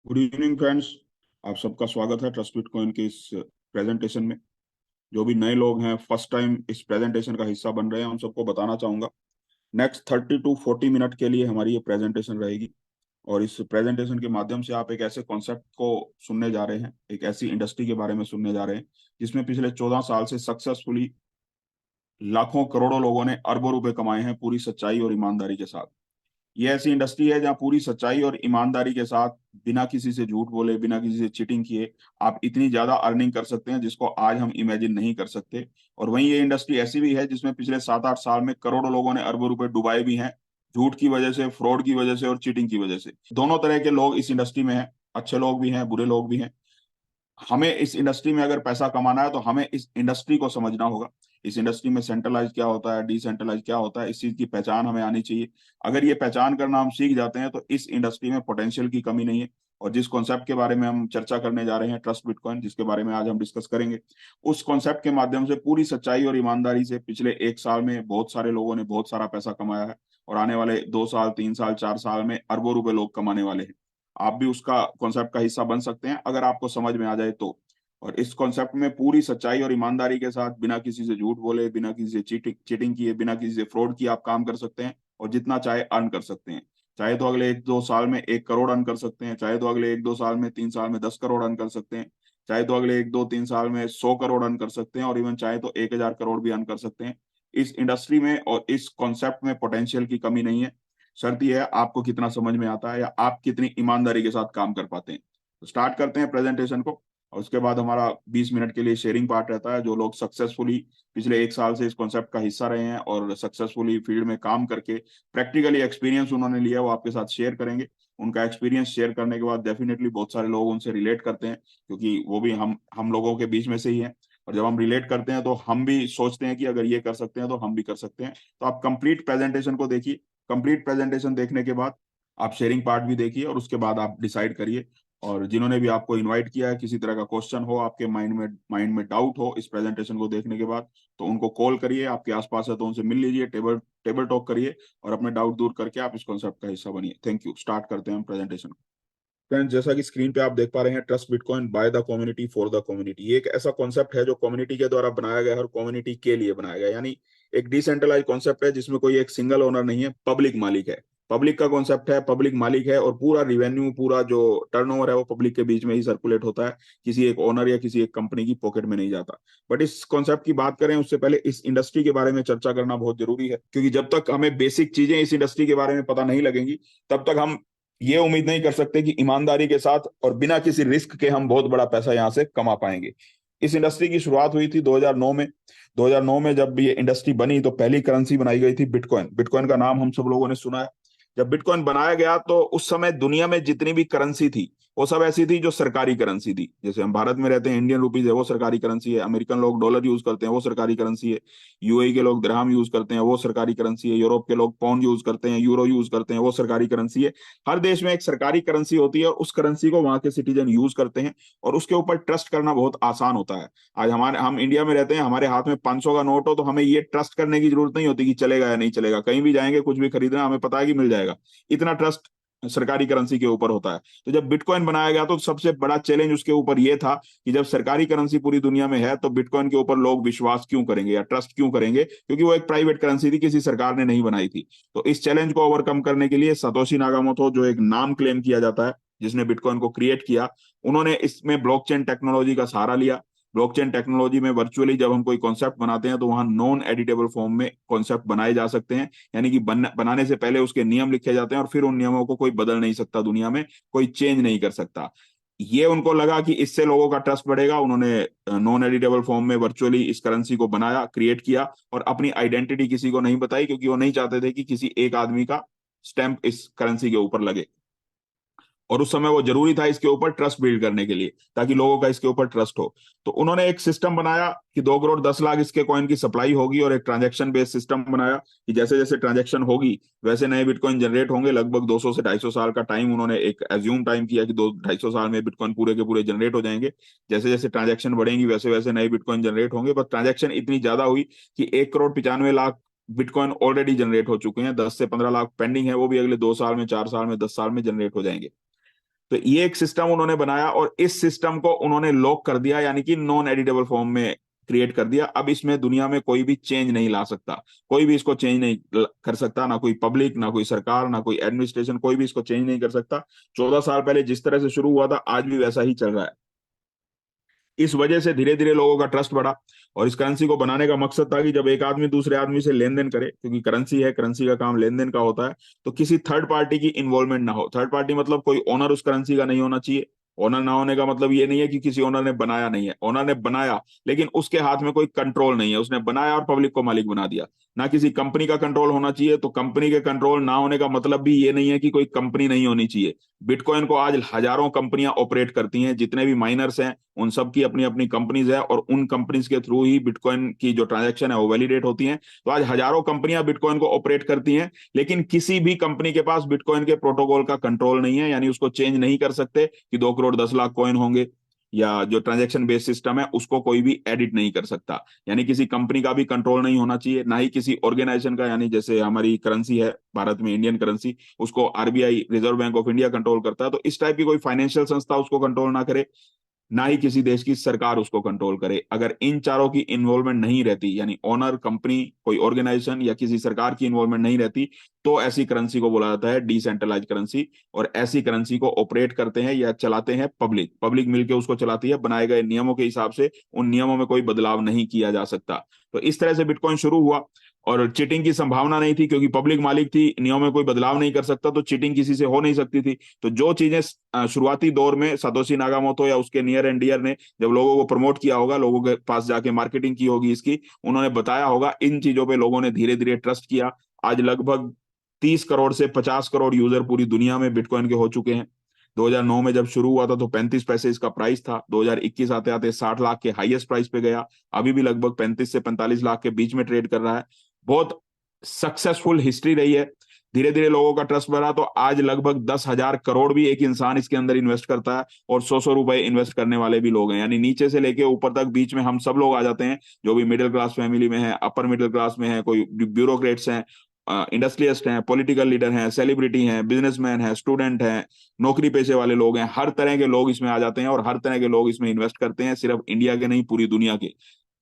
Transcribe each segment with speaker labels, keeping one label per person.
Speaker 1: Good evening friends. आप सबका स्वागत है ट्रस्ट बिटकॉइन के इस प्रेजेंटेशन में। जो भी नए लोग हैं, फर्स्ट टाइम इस प्रेजेंटेशन का हिस्सा बन रहे हैं, हम सबको बताना चाहूंगा नेक्स्ट 30 to 40 मिनट के लिए हमारी ये प्रेजेंटेशन रहेगी। और इस प्रेजेंटेशन के माध्यम से आप एक ऐसे कॉन्सेप्ट को सुनने जा रहे हैं, एक ऐसी इंडस्ट्री के बारे में सुनने जा रहे हैं जिसमें पिछले 14 साल से सक्सेसफुली लाखों करोड़ों लोगों ने अरबों रुपए कमाए हैं पूरी सच्चाई और ईमानदारी के साथ। ये ऐसी इंडस्ट्री है जहां पूरी सच्चाई और ईमानदारी के साथ, बिना किसी से झूठ बोले, बिना किसी से चीटिंग किए, आप इतनी ज्यादा अर्निंग कर सकते हैं जिसको आज हम इमेजिन नहीं कर सकते। और वहीं ये इंडस्ट्री ऐसी भी है जिसमें पिछले 7-8 साल में करोड़ों लोगों ने अरबों रुपए डुबाए भी हैं, झूठ की वजह से, फ्रॉड की वजह से और चीटिंग की वजह से। दोनों तरह के लोग इस इंडस्ट्री में हैं, अच्छे लोग भी हैं, बुरे लोग भी हैं। हमें इस इंडस्ट्री में अगर पैसा कमाना है तो हमें इस इंडस्ट्री को समझना होगा। इस इंडस्ट्री में सेंट्रलाइज क्या होता है, डिसेंट्रलाइज क्या होता है, इस चीज की पहचान हमें आनी चाहिए। अगर ये पहचान करना हम सीख जाते हैं तो इस इंडस्ट्री में पोटेंशियल की कमी नहीं है। और जिस कॉन्सेप्ट के बारे में हम चर्चा करने जा रहे हैं, ट्रस्ट बिटकॉइन, जिसके बारे में आज हम डिस्कस करेंगे, उस कॉन्सेप्ट के माध्यम से पूरी सच्चाई और ईमानदारी से पिछले 1 साल में बहुत सारे लोगों ने बहुत सारा पैसा कमाया है। और आने वाले 2 साल, 3 साल, 4 साल में अरबों रुपए लोग कमाने वाले हैं। आप भी उसका कॉन्सेप्ट का हिस्सा बन सकते हैं अगर आपको समझ में आ जाए तो। और इस कॉन्सेप्ट में पूरी सच्चाई और ईमानदारी के साथ, बिना किसी से झूठ बोले, बिना किसी से चीटिंग चीटिंग किए, बिना किसी से फ्रॉड किए आप काम कर सकते हैं और जितना चाहे अर्न कर सकते हैं। चाहे तो अगले 1-2 साल में 1 करोड़ अर्न कर सकते हैं, चाहे तो अगले 1-2 साल में, 3 साल में 10 करोड़ अर्न कर सकते हैं, चाहे तो अगले 1-2-3 साल में 100 करोड़ अर्न कर सकते हैं, और इवन चाहे तो 1,000 करोड़ भी अर्न कर सकते हैं। इस इंडस्ट्री में और इस कॉन्सेप्ट में पोटेंशियल की कमी नहीं है। शर्त यह है आपको कितना समझ में आता है या आप कितनी ईमानदारी के साथ काम कर पाते हैं। तो स्टार्ट करते हैं प्रेजेंटेशन को। और उसके बाद हमारा 20 मिनट के लिए शेयरिंग पार्ट रहता है। जो लोग सक्सेसफुली पिछले 1 साल से इस कॉन्सेप्ट का हिस्सा रहे हैं और सक्सेसफुली फील्ड में काम करके प्रैक्टिकली एक्सपीरियंस उन्होंने लिया, वो आपके साथ शेयर करेंगे। उनका एक्सपीरियंस शेयर करने के बाद डेफिनेटली बहुत सारे लोग उनसे रिलेट करते हैं, क्योंकि वो भी हम लोगों के बीच में से ही हैं। और जब हम रिलेट करते हैं तो हम भी सोचते हैं कि अगर ये कर सकते हैं तो हम भी कर सकते हैं। तो आप कंप्लीट प्रेजेंटेशन को देखिए। कंप्लीट प्रेजेंटेशन देखने के बाद आप शेयरिंग पार्ट भी देखिए और उसके बाद आप डिसाइड करिए। और जिन्होंने भी आपको इनवाइट किया है, किसी तरह का क्वेश्चन हो, आपके माइंड में डाउट हो इस प्रेजेंटेशन को देखने के बाद, तो उनको कॉल करिए। आपके आसपास है तो उनसे मिल लीजिए, टेबल टेबल टॉक करिए और अपने डाउट दूर करके आप इस कॉन्सेप्ट का हिस्सा बनिए। Thank you. स्टार्ट करते हैं हम प्रेजेंटेशन। फ्रेंड्स, जैसा कि स्क्रीन पे आप देख पा रहे हैं, trust bitcoin by the community for the community, ये एक ऐसा कॉन्सेप्ट है जो कम्युनिटी के द्वारा बनाया गया है और कम्युनिटी के लिए बनाया गया है। यानी एक डिसेंट्रलाइज कॉन्सेप्ट है जिसमें कोई एक सिंगल ओनर नहीं है, पब्लिक मालिक है। पब्लिक का कॉन्सेप्ट है, पब्लिक मालिक है, और पूरा रिवेन्यू, पूरा जो टर्नओवर है वो पब्लिक के बीच में ही सर्कुलेट होता है, किसी एक ओनर या किसी एक कंपनी की पॉकेट में नहीं जाता। बट इस कॉन्सेप्ट की बात करें उससे पहले इस इंडस्ट्री के बारे में चर्चा करना बहुत जरूरी है, क्योंकि जब तक हमें बेसिक चीजें इस इंडस्ट्री के बारे में पता नहीं लगेंगी, तब तक हम ये उम्मीद नहीं कर सकते कि ईमानदारी के साथ और बिना किसी रिस्क के हम बहुत बड़ा पैसा यहां से कमा पाएंगे। इस इंडस्ट्री की शुरुआत हुई थी 2009 में। 2009 में जब ये इंडस्ट्री बनी तो पहली करेंसी बनाई गई थी बिटकॉइन। बिटकॉइन का नाम हम सब लोगों ने सुना है। जब बिटकॉइन बनाया गया तो उस समय दुनिया में जितनी भी करेंसी थी वो सब ऐसी थी जो सरकारी करेंसी थी। जैसे हम भारत में रहते हैं, इंडियन रुपीज है, वो सरकारी करेंसी है। अमेरिकन लोग डॉलर यूज करते हैं, वो सरकारी करेंसी है। यूएई के लोग दिरहम यूज करते हैं, वो सरकारी करेंसी है। यूरोप के लोग पाउंड यूज करते हैं, यूरो यूज करते हैं, वो सरकारी करेंसी है। हर देश में एक सरकारी करेंसी होती है और उस करेंसी को वहां के सिटीजन यूज करते हैं, और उसके ऊपर ट्रस्ट करना बहुत आसान होता है। आज हम इंडिया में रहते हैं, हमारे हाथ में 500 का नोट हो तो हमें ये ट्रस्ट करने की जरूरत नहीं होती कि चलेगा या नहीं चलेगा। कहीं भी जाएंगे, कुछ भी खरीदना, हमें पता है कि मिल जाएगा। इतना ट्रस्ट सरकारी करेंसी के ऊपर होता है। तो जब बिटकॉइन बनाया गया तो सबसे बड़ा चैलेंज उसके ऊपर यह था कि जब सरकारी करेंसी पूरी दुनिया में है तो बिटकॉइन के ऊपर लोग विश्वास क्यों करेंगे या ट्रस्ट क्यों करेंगे, क्योंकि वो एक प्राइवेट करेंसी थी, किसी सरकार ने नहीं बनाई थी। तो इस चैलेंज को ओवरकम करने के लिए सतोशी नाकामोटो, जो एक नाम क्लेम किया जाता है जिसने बिटकॉइन को क्रिएट किया, उन्होंने इसमें ब्लॉकचेन टेक्नोलॉजी का सहारा लिया। ब्लॉकचेन टेक्नोलॉजी में वर्चुअली जब हम कोई कॉन्सेप्ट बनाते हैं तो वहां नॉन एडिटेबल फॉर्म में कॉन्सेप्ट बनाए जा सकते हैं। यानी कि बनाने से पहले उसके नियम लिखे जाते हैं और फिर उन नियमों को कोई बदल नहीं सकता, दुनिया में कोई चेंज नहीं कर सकता। ये उनको लगा कि इससे लोगों का ट्रस्ट बढ़ेगा। उन्होंने नॉन एडिटेबल फॉर्म में वर्चुअली इस करेंसी को बनाया, क्रिएट किया, और अपनी आइडेंटिटी किसी को नहीं बताई, क्योंकि वो नहीं चाहते थे कि किसी एक आदमी का स्टैंप इस करेंसी के ऊपर लगे। और उस समय वो जरूरी था इसके ऊपर ट्रस्ट बिल्ड करने के लिए, ताकि लोगों का इसके ऊपर ट्रस्ट हो। तो उन्होंने एक सिस्टम बनाया कि 2 करोड़ 10 लाख इसके कॉइन की सप्लाई होगी, और एक ट्रांजैक्शन बेस्ड सिस्टम बनाया कि जैसे जैसे ट्रांजैक्शन होगी वैसे नए बिटकॉइन जनरेट होंगे। लगभग 200 से 250 साल का टाइम उन्होंने एक एज्यूम टाइम किया कि 200-250 साल में बिटकॉइन पूरे के पूरे जनरेट हो जाएंगे। जैसे जैसे ट्रांजैक्शन बढ़ेंगी वैसे वैसे नए बिटकॉइन जनरेट होंगे। बस ट्रांजैक्शन इतनी ज्यादा हुई कि 1 crore 95 lakh bitcoin already generate हो चुके हैं। 10 से 15 लाख पेंडिंग है, वो भी अगले 2 साल में, 4 साल में, 10 साल में जनरेट हो जाएंगे। तो ये एक सिस्टम उन्होंने बनाया और इस सिस्टम को उन्होंने लॉक कर दिया, यानी कि नॉन एडिटेबल फॉर्म में क्रिएट कर दिया। अब इसमें दुनिया में कोई भी चेंज नहीं ला सकता, कोई भी इसको चेंज नहीं कर सकता, ना कोई पब्लिक, ना कोई सरकार, ना कोई एडमिनिस्ट्रेशन, कोई भी इसको चेंज नहीं कर सकता। 14 साल पहले जिस तरह से शुरू हुआ था आज भी वैसा ही चल रहा है। इस वजह से धीरे धीरे लोगों का ट्रस्ट बढ़ा और इस करेंसी को बनाने का मकसद था कि जब एक आदमी दूसरे आदमी से लेन देन करे, क्योंकि करेंसी है, करेंसी का काम लेन देन का होता है, तो किसी थर्ड पार्टी की इन्वॉल्वमेंट ना हो। थर्ड पार्टी मतलब कोई ओनर उस करेंसी का नहीं होना चाहिए। ओनर ना होने का मतलब ये नहीं है कि किसी ओनर ने बनाया नहीं है, ओनर ने बनाया लेकिन उसके हाथ में कोई कंट्रोल नहीं है, उसने बनाया और पब्लिक को मालिक बना दिया। ना किसी कंपनी का कंट्रोल होना चाहिए, तो कंपनी के कंट्रोल ना होने का मतलब भी ये नहीं है कि कोई कंपनी नहीं होनी चाहिए। बिटकॉइन को आज हजारों कंपनियां ऑपरेट करती हैं, जितने भी माइनर्स हैं उन सब की अपनी अपनी कंपनीज है और उन कंपनीज के थ्रू ही बिटकॉइन की जो ट्रांजैक्शन है वो वैलिडेट होती हैं। तो आज हजारों कंपनियां बिटकॉइन को ऑपरेट करती हैं, लेकिन किसी भी कंपनी के पास बिटकॉइन के प्रोटोकॉल का कंट्रोल नहीं है, यानी उसको चेंज नहीं कर सकते कि 2 करोड़ 10 लाख कॉइन होंगे, या जो ट्रांजैक्शन बेस्ड सिस्टम है उसको कोई भी एडिट नहीं कर सकता। यानी किसी कंपनी का भी कंट्रोल नहीं होना चाहिए, ना ही किसी ऑर्गेनाइजेशन का, यानी जैसे हमारी करेंसी है भारत में इंडियन करेंसी, उसको RBI reserve bank of India control करता है, तो इस टाइप की कोई फाइनेंशियल संस्था उसको कंट्रोल ना करे, ना ही किसी देश की सरकार उसको कंट्रोल करे। अगर इन चारों की इन्वॉल्वमेंट नहीं रहती, यानी ओनर, कंपनी, कोई ऑर्गेनाइजेशन या किसी सरकार की इन्वॉल्वमेंट नहीं रहती, तो ऐसी करेंसी को बोला जाता है डिसेंट्रलाइज करेंसी। और ऐसी करेंसी को ऑपरेट करते हैं या चलाते हैं पब्लिक, पब्लिक मिलकर उसको चलाती है बनाए गए नियमों के हिसाब से। उन नियमों में कोई बदलाव नहीं किया जा सकता। तो इस तरह से बिटकॉइन शुरू हुआ और चीटिंग की संभावना नहीं थी, क्योंकि पब्लिक मालिक थी, नियमों में कोई बदलाव नहीं कर सकता, तो चीटिंग किसी से हो नहीं सकती थी। तो जो चीजें शुरुआती दौर में सातोशी नागामोटो या उसके नियर एंड डियर ने जब लोगों को प्रमोट किया होगा, लोगों के पास जाके मार्केटिंग की होगी इसकी, उन्होंने बताया होगा, इन चीजों पे लोगों ने धीरे धीरे ट्रस्ट किया। आज लगभग 30 करोड़ से 50 करोड़ यूजर पूरी दुनिया में बिटकॉइन के हो चुके हैं। 2009 में जब शुरू हुआ था तो 35 पैसे इसका प्राइस था, 2021 आते आते 60 लाख के हाईएस्ट प्राइस पे गया, अभी भी लगभग 35 से 45 लाख के बीच में ट्रेड कर रहा है। बहुत सक्सेसफुल हिस्ट्री रही है। धीरे धीरे लोगों का ट्रस्ट बढ़ा, तो आज लगभग 10,000 करोड़ भी एक इंसान इसके अंदर इन्वेस्ट करता है, और 100-100 रुपए इन्वेस्ट करने वाले भी लोग हैं, यानी नीचे से लेके ऊपर तक बीच में हम सब लोग आ जाते हैं, जो भी मिडिल क्लास फैमिली में है, अपर मिडिल क्लास में है, कोई ब्यूरोक्रेट्स हैं, इंडस्ट्रियलिस्ट हैं, पॉलिटिकल लीडर हैं, सेलिब्रिटी हैं, बिजनेसमैन हैं, स्टूडेंट हैं, नौकरी पेशे वाले लोग हैं, हर तरह के लोग इसमें आ जाते हैं और हर तरह के लोग इसमें इन्वेस्ट करते हैं, सिर्फ इंडिया के नहीं पूरी दुनिया के।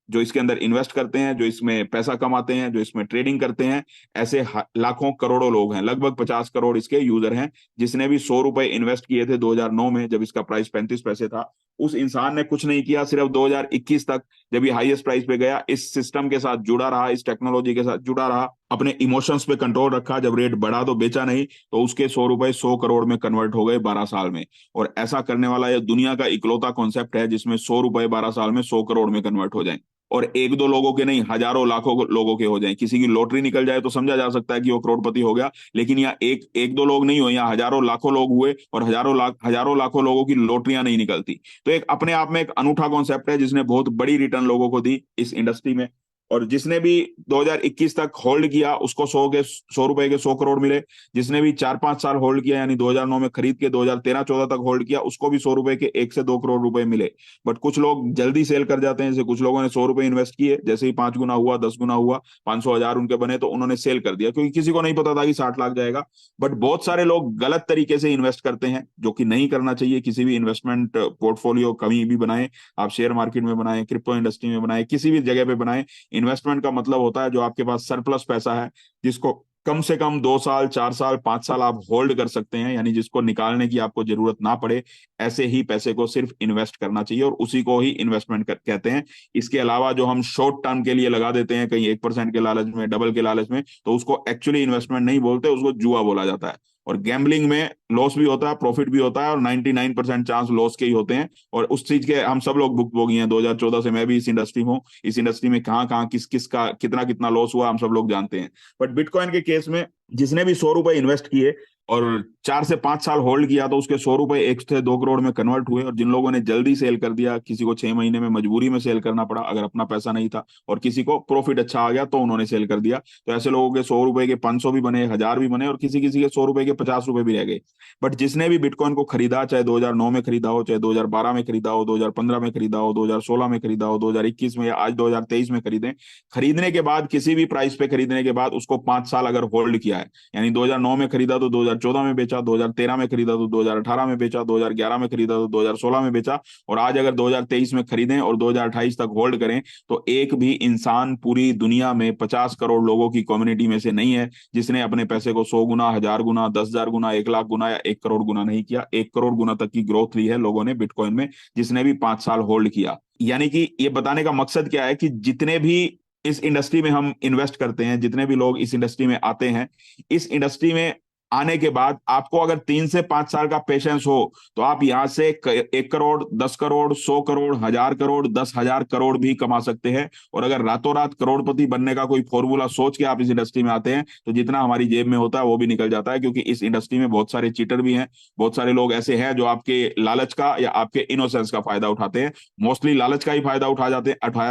Speaker 1: जो इसके अंदर इन्वेस्ट करते हैं, जो इसमें पैसा कमाते हैं, जो इसमें ट्रेडिंग करते हैं, ऐसे लाखों करोड़ों लोग हैं। लगभग 50 करोड़ इसके यूजर हैं। जिसने भी 100 रुपए इन्वेस्ट किए थे 2009 में, जब इसका प्राइस 35 पैसे था, उस इंसान ने कुछ नहीं किया, सिर्फ 2021 तक जब ये हाईएस्ट प्राइस पे गया, इस सिस्टम के साथ जुड़ा रहा, इस टेक्नोलॉजी के साथ जुड़ा रहा, अपने इमोशंस पे कंट्रोल रखा। जब रेट बढ़ा तो बेचा नहीं, तो उसके 100 रुपए 100 करोड़ में कन्वर्ट हो गए 12 साल में। और ऐसा करने वाला यह दुनिया का इकलौता कॉन्सेप्ट है जिसमें 100 रुपए 12 साल में 100 करोड़ में कन्वर्ट हो जाए। और एक दो लोगों के नहीं, हजारों लाखों लोगों के हो जाएं। किसी की लॉटरी निकल जाए तो समझा जा सकता है कि वो करोड़पति हो गया, लेकिन यहाँ एक एक दो लोग नहीं हुए, यहाँ हजारों लाखों लोग हुए, और हजारों लाखों लोगों की लॉटरियां नहीं निकलती। तो एक अपने आप में एक अनूठा कॉन्सेप्ट है जिसने बहुत बड़ी रिटर्न लोगों को दी इस इंडस्ट्री में। और जिसने भी 2021 तक होल्ड किया उसको 100 रुपए के 100 करोड़ मिले। जिसने भी 4-5 साल होल्ड किया, यानी 2009 में खरीद के 2013-14 तक होल्ड किया, उसको भी 100 रुपए के 1 से 2 करोड़ रुपए मिले। बट कुछ लोग जल्दी सेल कर जाते हैं, जैसे कुछ लोगों ने 100 रुपए इन्वेस्ट किए, जैसे ही 5 गुना हुआ, 10 गुना हुआ, 500 हजार उनके बने, तो उन्होंने सेल कर दिया, क्योंकि किसी को नहीं पता था कि 60 लाख जाएगा। बट बहुत सारे लोग गलत तरीके से इन्वेस्ट करते हैं, जो कि नहीं करना चाहिए। किसी भी इन्वेस्टमेंट पोर्टफोलियो कहीं भी बनाए, आप शेयर मार्केट में बनाए, क्रिप्टो इंडस्ट्री में बनाए, किसी भी जगह पे बनाए, इन्वेस्टमेंट का मतलब होता है जो आपके पास सरप्लस पैसा है, जिसको कम से कम 2 साल 4 साल 5 साल आप होल्ड कर सकते हैं, यानी जिसको निकालने की आपको जरूरत ना पड़े। ऐसे ही पैसे को सिर्फ इन्वेस्ट करना चाहिए और उसी को ही इन्वेस्टमेंट कहते हैं। इसके अलावा जो हम शॉर्ट टर्म के लिए लगा देते हैं कहीं 1% के लालच में, डबल के लालच में, तो उसको एक्चुअली इन्वेस्टमेंट नहीं बोलते, उसको जुआ बोला जाता है। और गैम्बलिंग में लॉस भी होता है, प्रॉफिट भी होता है, और 99% चांस लॉस के ही होते हैं। और उस चीज के हम सब लोग भुक्तभोगी हैं। 2014 से मैं भी इस इंडस्ट्री में हूँ। इस इंडस्ट्री में कहाँ कहाँ किस किस का कितना कितना लॉस हुआ हम सब लोग जानते हैं। बट बिटकॉइन के केस में जिसने भी 100 रुपए इन्वेस्ट किए और 4 से 5 साल होल्ड किया, तो उसके 100 रुपए 1 से 2 करोड़ में कन्वर्ट हुए। और जिन लोगों ने जल्दी सेल कर दिया, किसी को 6 महीने में मजबूरी में सेल करना पड़ा अगर अपना पैसा नहीं था, और किसी को प्रॉफिट अच्छा आ गया तो उन्होंने सेल कर दिया, तो ऐसे लोगों के 100 रुपए के 500 भी बने, 1000 भी बने, और किसी किसी के 100 रुपए के 50 रुपए भी रह गए। बट जिसने भी बिटकॉइन को खरीदा, चाहे 2009 में खरीदा हो, चाहे 2012 में खरीदा हो, 2015 में खरीदा हो, 2016 में खरीदा हो, 2021 में, या आज 2023 में खरीदें, खरीदने के बाद किसी भी प्राइस पे खरीदने के बाद उसको 5 साल अगर होल्ड किया है, यानी 2009 में खरीदा तो 2014 में बेचा, 2013 में खरीदा तो 2018 में बेचा, 2011 में खरीदा तो 2016 में बेचा, और आज अगर 2023 में खरीदें और 2028 तक होल्ड करें तो एक भी इंसान पूरी दुनिया में 50 करोड़ लोगों की कम्युनिटी में से नहीं है जिसने अपने पैसे को 100 गुना, 1000 गुना, 10,000 गुना, 1 लाख गुना या 1 करोड़ गुना नहीं किया। 1 करोड़ गुना तक की ग्रोथ ली है लोगों ने बिटकॉइन में, जिसने भी 5 साल होल्ड किया। यानी कि ये बताने का मकसद क्या है कि जितने भी इस इंडस्ट्री में हम इन्वेस्ट करते हैं, जितने भी लोग इस इंडस्ट्री में आते हैं, इस इंडस्ट्री में आने के बाद आपको अगर 3 से 5 साल का पेशेंस हो तो आप यहां से 1 करोड़, 10 करोड़, 100 करोड़, 1000 करोड़, 10,000 करोड़ भी कमा सकते हैं। और अगर रातों रात करोड़पति बनने का कोई फॉर्मूला सोच के आप इस इंडस्ट्री में आते हैं तो जितना हमारी जेब में होता है वो भी निकल जाता है, क्योंकि इस इंडस्ट्री में बहुत सारे चीटर भी हैं। बहुत सारे लोग ऐसे हैं जो आपके लालच का या आपके इनोसेंस का फायदा उठाते हैं। मोस्टली लालच का ही फायदा उठाया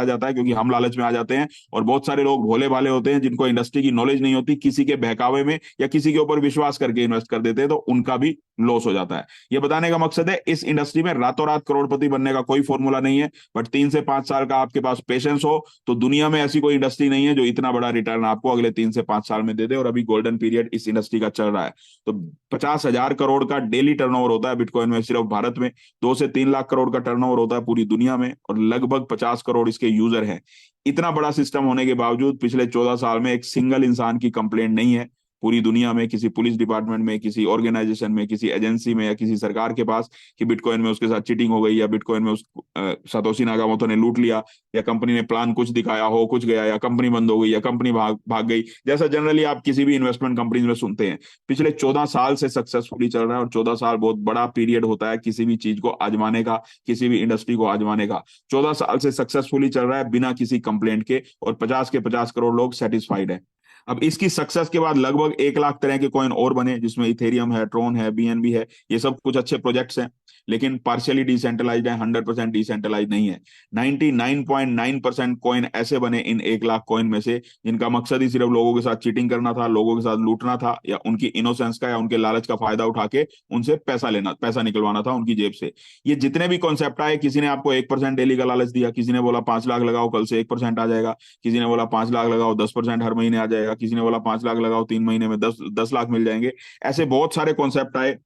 Speaker 1: जाता है, क्योंकि हम लालच में आ जाते हैं। और बहुत सारे लोग भोले भाले होते हैं जिनको इंडस्ट्री की नॉलेज नहीं होती, किसी के बहकावे में या किसी के ऊपर विश्वास करके इन्वेस्ट कर देते हैं तो उनका भी लॉस हो जाता है। यह बताने का मकसद है इस इंडस्ट्री में रातों रात करोड़पति बनने का कोई फॉर्मूला नहीं है, बट 3 से 5 साल का आपके पास पेशेंस हो तो दुनिया में ऐसी कोई इंडस्ट्री नहीं है जो इतना बड़ा रिटर्न आपको अगले 3 से 5 साल में दे दे। और अभी गोल्डन पीरियड इस इंडस्ट्री का चल रहा है। तो 50,000 करोड़ का डेली टर्नओवर होता है बिटकॉइन में सिर्फ भारत में, 2 से 3 लाख करोड़ का टर्नओवर होता है पूरी दुनिया में, और लगभग 50 करोड़ इसके यूजर हैं। इतना बड़ा सिस्टम होने के बावजूद पिछले 14 साल में एक सिंगल इंसान की कंप्लेंट नहीं है पूरी दुनिया में, किसी पुलिस डिपार्टमेंट में, किसी ऑर्गेनाइजेशन में, किसी एजेंसी में या किसी सरकार के पास, कि बिटकॉइन में उसके साथ चीटिंग हो गई या बिटकॉइन में उस सातोशी नाकामोटो ने लूट लिया या कंपनी ने प्लान कुछ दिखाया हो कुछ गया या कंपनी बंद हो गई या कंपनी भाग गई, जैसा जनरली आप किसी भी इन्वेस्टमेंट कंपनीज में सुनते हैं। पिछले 14 साल से सक्सेसफुली चल रहा है, और 14 साल बहुत बड़ा पीरियड होता है किसी भी चीज को आजमाने का, किसी भी इंडस्ट्री को आजमाने का। 14 साल से सक्सेसफुली चल रहा है बिना किसी कंप्लेंट के, और 50 के 50 करोड़ लोग सेटिस्फाइड है। अब इसकी सक्सेस के बाद लगभग 1 लाख तरह के कॉइन और बने, जिसमें इथेरियम है, ट्रोन है, बीएनबी है। ये सब कुछ अच्छे प्रोजेक्ट्स हैं, लेकिन पार्शियली डिसेंट्रलाइज्ड है, 100% डिसेंट्रलाइज नहीं है। 99.9% कॉइन ऐसे बने इन 1 लाख कॉइन में से जिनका मकसद ही सिर्फ लोगों के साथ चीटिंग करना था, लोगों के साथ लूटना था, या उनकी इनोसेंस का या उनके लालच का फायदा उठा के उनसे पैसा निकलवाना था उनकी जेब से। ये जितने भी कॉन्सेप्ट आए, किसी ने आपको 1% डेली का लालच दिया, किसी ने बोला 5 लाख लगाओ कल से 1% आ जाएगा, किसी ने बोला 5 लाख लगाओ 10% हर महीने आ जाएगा, किसी ने बोला 5 लाख लगाओ 3 महीने में 10 लाख मिल जाएंगे। ऐसे बहुत सारे कॉन्सेप्ट आए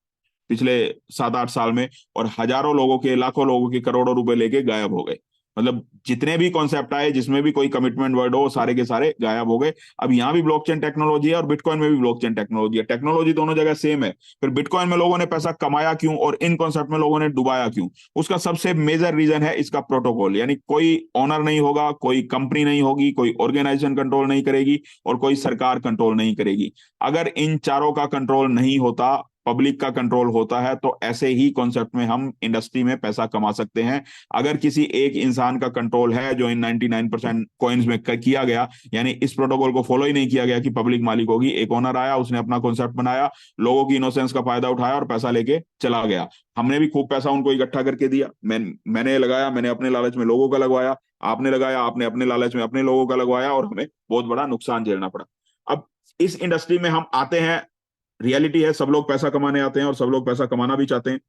Speaker 1: पिछले 7-8 साल में, और हजारों लोगों के, लाखों लोगों के करोड़ों रुपए लेके गायब हो गए। मतलब जितने भी कॉन्सेप्ट आए जिसमें भी कोई कमिटमेंट वर्ड हो, सारे के सारे गायब हो गए। अब यहाँ भी ब्लॉकचेन टेक्नोलॉजी है और बिटकॉइन में भी ब्लॉकचेन टेक्नोलॉजी है, टेक्नोलॉजी दोनों जगह सेम है। फिर बिटकॉइन में लोगों ने पैसा कमाया क्यों और इन कॉन्सेप्ट में लोगों ने डुबाया क्यों? उसका सबसे मेजर रीजन है इसका प्रोटोकॉल। यानी कोई ऑनर नहीं होगा, कोई कंपनी नहीं होगी, कोई ऑर्गेनाइजेशन कंट्रोल नहीं करेगी और कोई सरकार कंट्रोल नहीं करेगी। अगर इन चारों का कंट्रोल नहीं होता, पब्लिक का कंट्रोल होता है, तो ऐसे ही कॉन्सेप्ट में हम इंडस्ट्री में पैसा कमा सकते हैं। अगर किसी एक इंसान का कंट्रोल है, जो इन 99% कॉइन्स में किया गया, यानी इस प्रोटोकॉल को फॉलो ही नहीं किया गया कि पब्लिक मालिक होगी, एक ओनर आया, उसने अपना कॉन्सेप्ट बनाया, लोगों की इनोसेंस का फायदा उठाया और पैसा लेके चला गया। हमने भी खूब पैसा उनको इकट्ठा करके दिया, मैंने लगाया, मैंने अपने लालच में लोगों का लगवाया, आपने लगाया, आपने अपने लालच में अपने लोगों का लगवाया, और हमें बहुत बड़ा नुकसान झेलना पड़ा। अब इस इंडस्ट्री में हम आते हैं, रियलिटी है सब लोग पैसा कमाने आते हैं और सब लोग पैसा कमाना भी चाहते हैं।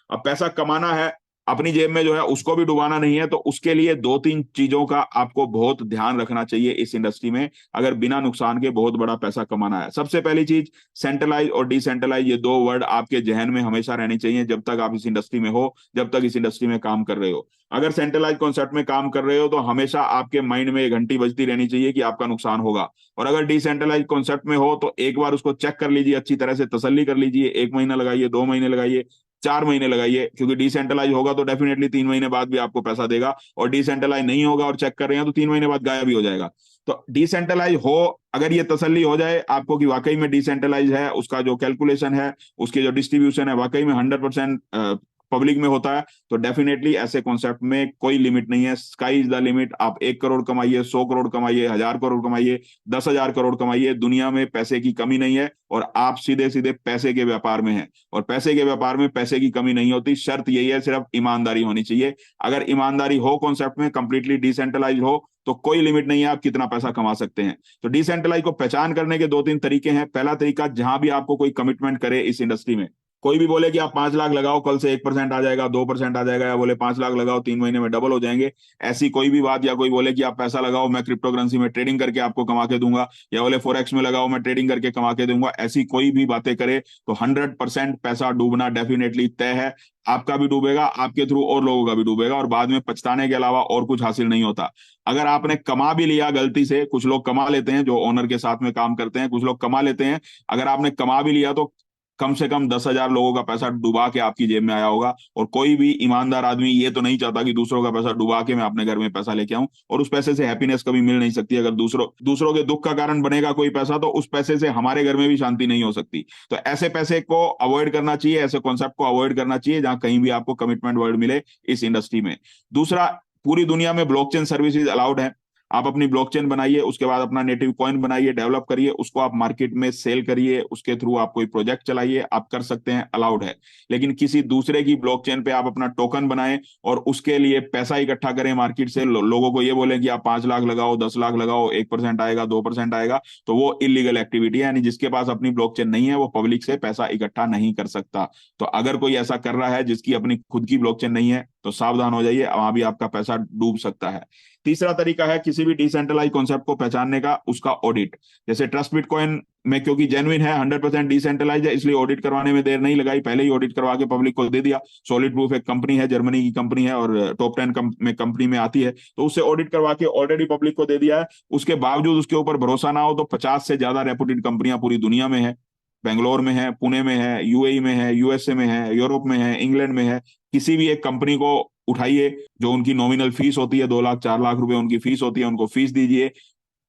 Speaker 1: अब पैसा कमाना है, अपनी जेब में जो है उसको भी डुबाना नहीं है, तो उसके लिए 2-3 चीजों का आपको बहुत ध्यान रखना चाहिए इस इंडस्ट्री में, अगर बिना नुकसान के बहुत बड़ा पैसा कमाना है। सबसे पहली चीज, सेंट्रलाइज और डिसेंट्रलाइज, ये 2 वर्ड आपके जहन में हमेशा रहनी चाहिए जब तक आप इस इंडस्ट्री में हो, जब तक इस इंडस्ट्री में काम कर रहे हो। अगर सेंट्रलाइज कॉन्सेप्ट में काम कर रहे हो तो हमेशा आपके माइंड में ये घंटी बजती रहनी चाहिए कि आपका नुकसान होगा। और अगर डिसेंट्रलाइज कॉन्सेप्ट में हो तो एक बार उसको चेक कर लीजिए, अच्छी तरह से तसल्ली कर लीजिए, 1 महीना लगाइए, 2 महीने लगाइए, 4 महीने लगाइए, क्योंकि डिसेंट्रलाइज होगा तो डेफिनेटली 3 महीने बाद भी आपको पैसा देगा, और डिसेंट्रलाइज नहीं होगा और चेक कर रहे हैं तो 3 महीने बाद गायब भी हो जाएगा। तो डिसेंट्रलाइज हो, अगर ये तसल्ली हो जाए आपको कि वाकई में डिसेंट्रलाइज है, उसका जो कैलकुलेशन है, उसके जो डिस्ट्रीब्यूशन है वाकई में 100% पब्लिक में होता है, तो डेफिनेटली ऐसे कॉन्सेप्ट में कोई लिमिट नहीं है, स्काई इज द लिमिट। आप 1 करोड़ कमाइए, 100 करोड़ कमाइए, 1000 करोड़ कमाइए, 10,000 करोड़ कमाइए, दुनिया में पैसे की कमी नहीं है, और आप सीधे सीधे पैसे के व्यापार में हैं, और पैसे के व्यापार में पैसे की कमी नहीं होती। शर्त यही है, सिर्फ ईमानदारी होनी चाहिए। अगर ईमानदारी हो कॉन्सेप्ट में, कंप्लीटली डिसेंट्रलाइज हो, तो कोई लिमिट नहीं है आप कितना पैसा कमा सकते हैं। तो डिसेंट्रलाइज को पहचान करने के 2-3 तरीके हैं। पहला तरीका, जहां भी आपको कोई कमिटमेंट करे इस इंडस्ट्री में, कोई भी बोले कि आप 5 लाख लगाओ, कल से 1% आ जाएगा, 2% आ जाएगा, या बोले 5 लाख लगाओ 3 महीने में डबल हो जाएंगे, ऐसी कोई भी बात, या कोई बोले कि आप पैसा लगाओ मैं क्रिप्टो करेंसी में ट्रेडिंग करके आपको कमा के दूंगा, या बोले फॉरेक्स में लगाओ मैं ट्रेडिंग करके कमा के दूंगा, ऐसी कोई भी बातें करे तो 100% पैसा डूबना डेफिनेटली तय है। आपका भी डूबेगा, आपके थ्रू और लोगों का भी डूबेगा, और बाद में पछताने के अलावा और कुछ हासिल नहीं होता। अगर आपने कमा भी लिया गलती से, कुछ लोग कमा लेते हैं जो ओनर के साथ में काम करते हैं, कुछ लोग कमा लेते हैं, अगर आपने कमा भी लिया तो कम से कम 10,000 लोगों का पैसा डुबा के आपकी जेब में आया होगा। और कोई भी ईमानदार आदमी ये तो नहीं चाहता कि दूसरों का पैसा डुबा के मैं अपने घर में पैसा लेके आऊं, और उस पैसे से हैप्पीनेस कभी मिल नहीं सकती। अगर दूसरों के दुख का कारण बनेगा कोई पैसा, तो उस पैसे से हमारे घर में भी शांति नहीं हो सकती। तो ऐसे पैसे को अवॉइड करना चाहिए, ऐसे कॉन्सेप्ट को अवॉइड करना चाहिए जहां कहीं भी आपको कमिटमेंट वर्ड मिले इस इंडस्ट्री में। दूसरा, पूरी दुनिया में ब्लॉकचेन सर्विसेज अलाउड है। आप अपनी ब्लॉकचेन बनाइए, उसके बाद अपना नेटिव कॉइन बनाइए, डेवलप करिए, उसको आप मार्केट में सेल करिए, उसके थ्रू आप कोई प्रोजेक्ट चलाइए, आप कर सकते हैं, अलाउड है। लेकिन किसी दूसरे की ब्लॉकचेन पे आप अपना टोकन बनाएं और उसके लिए पैसा इकट्ठा करें मार्केट से, लोगों को ये बोले कि आप 5 लाख लगाओ, 10 लाख लगाओ, 1% आएगा, 2% आएगा, तो वो इलीगल एक्टिविटी है। यानी जिसके पास अपनी ब्लॉकचेन नहीं है वो पब्लिक से पैसा इकट्ठा नहीं कर सकता। तो अगर कोई ऐसा कर रहा है जिसकी अपनी खुद की ब्लॉकचेन नहीं है, तो सावधान हो जाइए, वहां भी आपका पैसा डूब सकता है। तीसरा तरीका है किसी भी डिसेंट्रलाइज कॉन्सेप्ट को पहचानने का, उसका ऑडिट। जैसे ट्रस्ट बिटकॉइन में क्योंकि जेन्युइन है, 100% डिसेंट्रलाइज है, इसलिए ऑडिट करवाने में देर नहीं लगाई, पहले ही ऑडिट करवा के पब्लिक को दे दिया। सॉलिड प्रूफ एक कंपनी है, जर्मनी की कंपनी है और टॉप 10 में कंपनी में आती है, तो उससे ऑडिट करवा के ऑलरेडी पब्लिक को दे दिया है। उसके बावजूद उसके ऊपर भरोसा ना हो तो 50 से ज्यादा रेपुटेड कंपनियां पूरी दुनिया में है, बेंगलोर में है, पुणे में है, यूएई में है, यूएसए में है, यूरोप में है, इंग्लैंड में है। किसी भी एक कंपनी को उठाइए, जो उनकी नॉमिनल फीस होती है 2 लाख 4 लाख रुपए उनकी फीस होती है, उनको फीस दीजिए।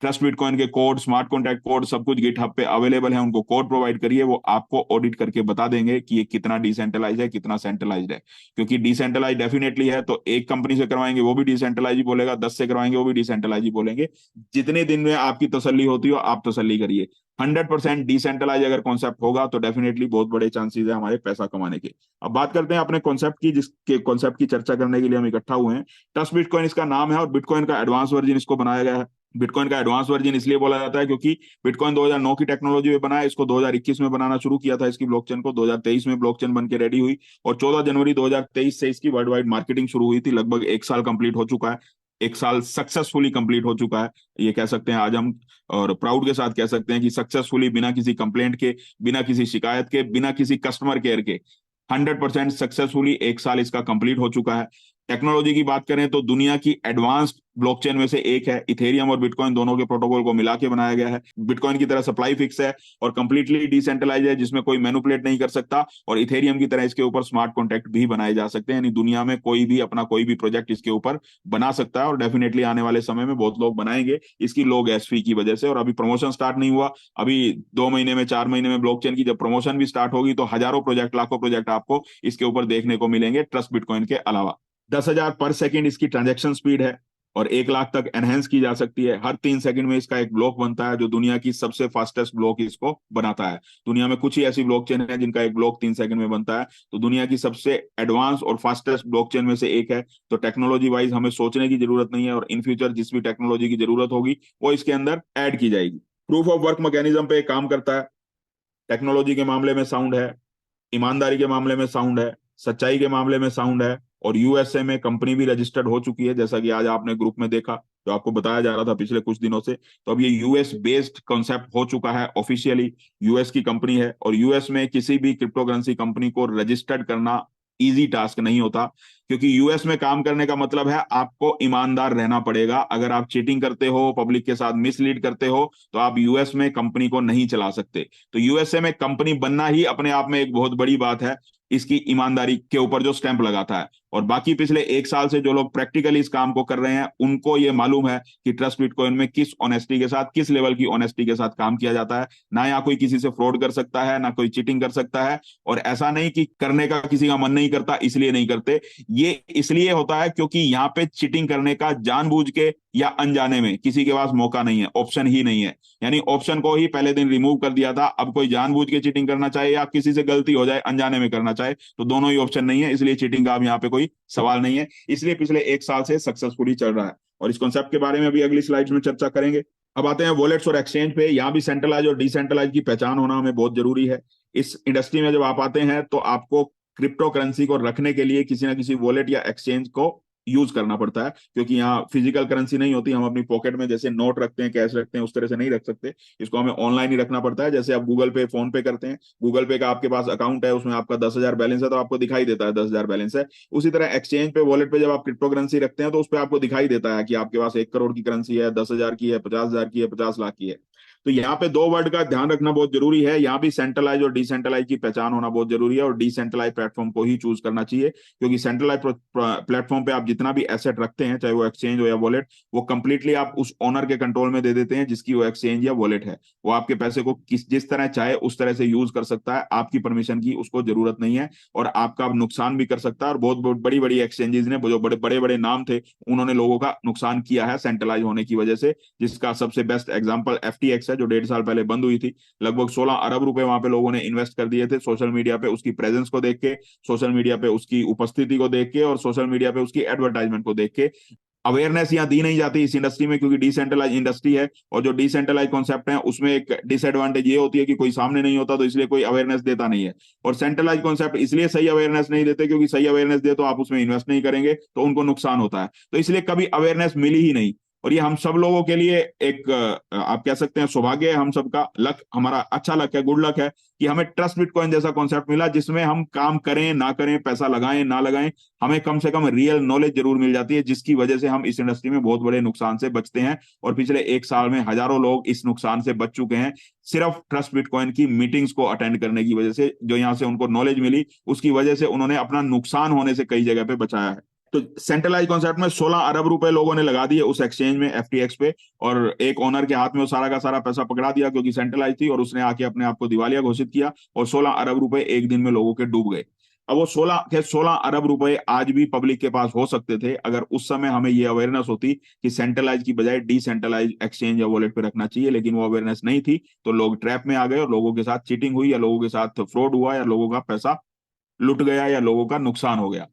Speaker 1: ट्रस्ट बिटकॉइन के कोड, स्मार्ट कॉन्टैक्ट कोड, सब कुछ गिटहब पे अवेलेबल है, उनको कोड प्रोवाइड करिए, वो आपको ऑडिट करके बता देंगे कि ये कितना डिसेंट्रलाइज है, कितना सेंट्रलाइज्ड है। क्योंकि डिसेंट्रलाइज डेफिनेटली है, तो एक कंपनी से करवाएंगे वो भी डिसेंट्रलाइज ही बोलेगा, 10 से करवाएंगे वो भी डिसेंट्रलाइज ही बोलेंगे। जितने दिन में आपकी तसल्ली होती हो आप तसल्ली करिए। 100% डिसेंट्रलाइज अगर कॉन्सेप्ट होगा तो डेफिनेटली बहुत बड़े चांसेस है हमारे पैसा कमाने के। अब बात करते हैं अपने कॉन्सेप्ट की, जिसके कॉन्सेप्ट की चर्चा करने के लिए हम इकट्ठा हुए हैं। ट्रस्ट बिटकॉइन इसका नाम है और बिटकॉइन का एडवांस वर्जन इसको बनाया गया है। बिटकॉइन का एडवांस वर्जन इसलिए बोला जाता है क्योंकि बिटकॉइन 2009 की टेक्नोलॉजी में बना है, इसको 2021 में बनाना शुरू किया था, इसकी ब्लॉकचेन को 2023 में ब्लॉकचेन बन के रेडी हुई, और 14 जनवरी 2023 से इसकी वर्ल्ड वाइड मार्केटिंग शुरू हुई थी। लगभग 1 साल कंप्लीट हो चुका है, 1 साल सक्सेसफुली कंप्लीट हो चुका है, ये कह सकते हैं आज हम, और प्राउड के साथ कह सकते हैं कि सक्सेसफुली, बिना किसी कंप्लेंट के, बिना किसी शिकायत के, बिना किसी कस्टमर केयर के, 100% सक्सेसफुली 1 साल इसका कंप्लीट हो चुका है। टेक्नोलॉजी की बात करें तो दुनिया की एडवांस्ड ब्लॉकचेन में से एक है। इथेरियम और बिटकॉइन दोनों के प्रोटोकॉल को मिला के बनाया गया है। बिटकॉइन की तरह सप्लाई फिक्स है और कंप्लीटली डिसेंट्रलाइज है, जिसमें कोई मैनिपुलेट नहीं कर सकता, और इथेरियम की तरह इसके ऊपर स्मार्ट कॉन्ट्रैक्ट भी बनाए जा सकते हैं। यानी दुनिया में कोई भी अपना कोई भी प्रोजेक्ट इसके ऊपर बना सकता है, और डेफिनेटली आने वाले समय में बहुत लोग बनाएंगे इसकी लो गैस फी की वजह से। और अभी प्रमोशन स्टार्ट नहीं हुआ, अभी 2 महीने में, 4 महीने में ब्लॉकचेन की जब प्रमोशन भी स्टार्ट होगी तो हजारों प्रोजेक्ट, लाखों प्रोजेक्ट आपको इसके ऊपर देखने को मिलेंगे ट्रस्ट बिटकॉइन के अलावा। 10,000 पर सेकेंड इसकी ट्रांजेक्शन स्पीड है और 1 लाख तक एनहेंस की जा सकती है। हर 3 सेकंड में इसका एक ब्लॉक बनता है, जो दुनिया की सबसे फास्टेस्ट ब्लॉक इसको बनाता है। दुनिया में कुछ ही ऐसी ब्लॉकचेन है जिनका एक ब्लॉक 3 सेकंड में बनता है, तो दुनिया की सबसे एडवांस और फास्टेस्ट ब्लॉकचेन में से एक है। तो टेक्नोलॉजी वाइज हमें सोचने की जरूरत नहीं है, और इन फ्यूचर जिस भी टेक्नोलॉजी की जरूरत होगी वो इसके अंदर ऐड की जाएगी। प्रूफ ऑफ वर्क मैकेनिज्म पे काम करता है, टेक्नोलॉजी के मामले में साउंड है, ईमानदारी के मामले में साउंड है, सच्चाई के मामले में साउंड है, और यूएसए में कंपनी भी रजिस्टर्ड हो चुकी है, जैसा कि आज आपने ग्रुप में देखा, जो आपको बताया जा रहा था पिछले कुछ दिनों से। तो अब ये यूएस बेस्ड कॉन्सेप्ट हो चुका है, ऑफिशियली यूएस की कंपनी है, और यूएस में किसी भी क्रिप्टो करेंसी कंपनी को रजिस्टर्ड करना इजी टास्क नहीं होता, क्योंकि यूएस में काम करने का मतलब है आपको ईमानदार रहना पड़ेगा। अगर आप चीटिंग करते हो, पब्लिक के साथ मिसलीड करते हो, तो आप यूएस में कंपनी को नहीं चला सकते। तो यूएसए में कंपनी बनना ही अपने आप में एक बहुत बड़ी बात है, इसकी ईमानदारी के ऊपर जो स्टैंप लगाता है। और बाकी पिछले 1 साल से जो लोग प्रैक्टिकली इस काम को कर रहे हैं, उनको ये मालूम है कि ट्रस्ट बिटकॉइन में किस ऑनेस्टी के साथ, किस लेवल की ऑनेस्टी के साथ काम किया जाता है। ना यहाँ कोई किसी से फ्रॉड कर सकता है, ना कोई चीटिंग कर सकता है। और ऐसा नहीं कि करने का किसी का मन नहीं करता इसलिए नहीं करते, ये इसलिए होता है क्योंकि यहाँ पे चीटिंग करने का जानबूझ के या अनजाने में किसी के पास मौका नहीं है, ऑप्शन ही नहीं है। यानी ऑप्शन को ही पहले दिन रिमूव कर दिया था। अब कोई जानबूझ के चीटिंग करना चाहे या किसी से गलती हो जाए अनजाने में करना चाहे, तो दोनों ही ऑप्शन नहीं है, इसलिए चीटिंग का अब यहाँ पे कोई सवाल नहीं है। इसलिए पिछले 1 साल से सक्सेसफुली चल रहा है, और इस कॉन्सेप्ट के बारे में भी अगली स्लाइड्स में चर्चा करेंगे। अब आते हैं वॉलेट्स और एक्सचेंज पे। यहाँ भी सेंट्रलाइज और डिसेंट्रलाइज की पहचान होना हमें बहुत जरूरी है। इस इंडस्ट्री में जब आप आते हैं तो आपको क्रिप्टो करेंसी को रखने के लिए किसी ना किसी वॉलेट या एक्सचेंज को यूज करना पड़ता है, क्योंकि यहाँ फिजिकल करेंसी नहीं होती। हम अपनी पॉकेट में जैसे नोट रखते हैं, कैश रखते हैं, उस तरह से नहीं रख सकते। इसको हमें ऑनलाइन ही रखना पड़ता है। जैसे आप गूगल पे, फोन पे करते हैं, गूगल पे का आपके पास अकाउंट है, उसमें आपका 10,000 बैलेंस है तो आपको दिखाई देता है 10,000 बैलेंस है। उसी तरह एक्सचेंज पे, वॉलेट पे जब आप क्रिप्टो करेंसी रखते हैं तो उस पर आपको दिखाई देता है कि आपके पास 1 करोड़ की करेंसी है, 10,000 की है, 50,000 की है, 50 लाख की है। तो यहाँ पे 2 वर्ड का ध्यान रखना बहुत जरूरी है। यहाँ भी सेंट्रलाइज और डिसेंट्रलाइज की पहचान होना बहुत जरूरी है, और डिसेंट्रलाइज प्लेटफॉर्म को ही चूज करना चाहिए, क्योंकि सेंट्रलाइज प्लेटफॉर्म पे आप जितना भी एसेट रखते हैं, चाहे वो एक्सचेंज हो या वॉलेट, वो कंप्लीटली आप उस ओनर के कंट्रोल में दे देते हैं जिसकी वो एक्सचेंज या वॉलेट है। वो आपके पैसे को जिस तरह चाहे उस तरह से यूज कर सकता है, आपकी परमिशन की उसको जरूरत नहीं है, और आपका नुकसान भी कर सकता है। और बहुत बहुत बड़ी बड़ी एक्सचेंजेस ने, जो बड़े बड़े बड़े नाम थे, उन्होंने लोगों का नुकसान किया है सेंट्रलाइज होने की वजह से, जिसका सबसे बेस्ट एग्जांपल FTX है, जो 1.5 साल पहले बंद हुई थी। लगभग 16 अरब रुपए वहां पे लोगों ने इन्वेस्ट कर दिए थे, सोशल मीडिया पे उसकी प्रेजेंस को देख के, सोशल मीडिया पे उसकी उपस्थिति को देख के, और सोशल मीडिया पे उसकी एडवर्टाइजमेंट को देख के। अवेयरनेस यहाँ दी नहीं जाती इस इंडस्ट्री में, क्योंकि डिसेंट्रलाइज इंडस्ट्री है, और जो डिसेंट्रलाइज कॉन्सेप्ट है उसमें एक डिसएडवांटेज ये होती है कि कोई सामने नहीं होता, तो इसलिए कोई अवेयरनेस देता नहीं है। और सेंट्रलाइज कॉन्सेप्ट इसलिए सही अवेयरनेस नहीं देते, क्योंकि सही अवेयरनेस दे तो आप उसमें इन्वेस्ट नहीं करेंगे, तो उनको नुकसान होता है, तो इसलिए कभी अवेयरनेस मिली ही नहीं। और ये हम सब लोगों के लिए एक आप कह सकते हैं सौभाग्य है, हम सबका लक, हमारा अच्छा लक है, गुड लक है, कि हमें ट्रस्ट बिटकॉइन जैसा कॉन्सेप्ट मिला, जिसमें हम काम करें ना करें, पैसा लगाएं ना लगाएं, हमें कम से कम रियल नॉलेज जरूर मिल जाती है, जिसकी वजह से हम इस इंडस्ट्री में बहुत बड़े नुकसान से बचते हैं। और पिछले 1 साल में हजारों लोग इस नुकसान से बच चुके हैं, सिर्फ ट्रस्ट बिटकॉइन की मीटिंग्स को अटेंड करने की वजह से, जो यहाँ से उनको नॉलेज मिली, उसकी वजह से उन्होंने अपना नुकसान होने से कई जगह पे बचाया है। तो सेंट्रलाइज कॉन्सेप्ट में 16 अरब रुपए लोगों ने लगा दिए उस एक्सचेंज में, FTX पे, और एक ओनर के हाथ में वो सारा का सारा पैसा पकड़ा दिया, क्योंकि सेंट्रलाइज थी, और उसने आके अपने आप को दिवालिया घोषित किया, और 16 अरब रुपए एक दिन में लोगों के डूब गए। अब वो 16 अरब रुपए आज भी पब्लिक के पास हो सकते थे, अगर उस समय हमें ये अवेयरनेस होती कि सेंट्रलाइज की बजाय डिसेंट्रलाइज एक्सचेंज या वॉलेट पे रखना चाहिए, लेकिन वो अवेयरनेस नहीं थी, तो लोग ट्रैप में आ गए, और लोगों के साथ चीटिंग हुई, या लोगों के साथ फ्रॉड हुआ, या लोगों का पैसा लुट गया, या लोगों का नुकसान हो गया।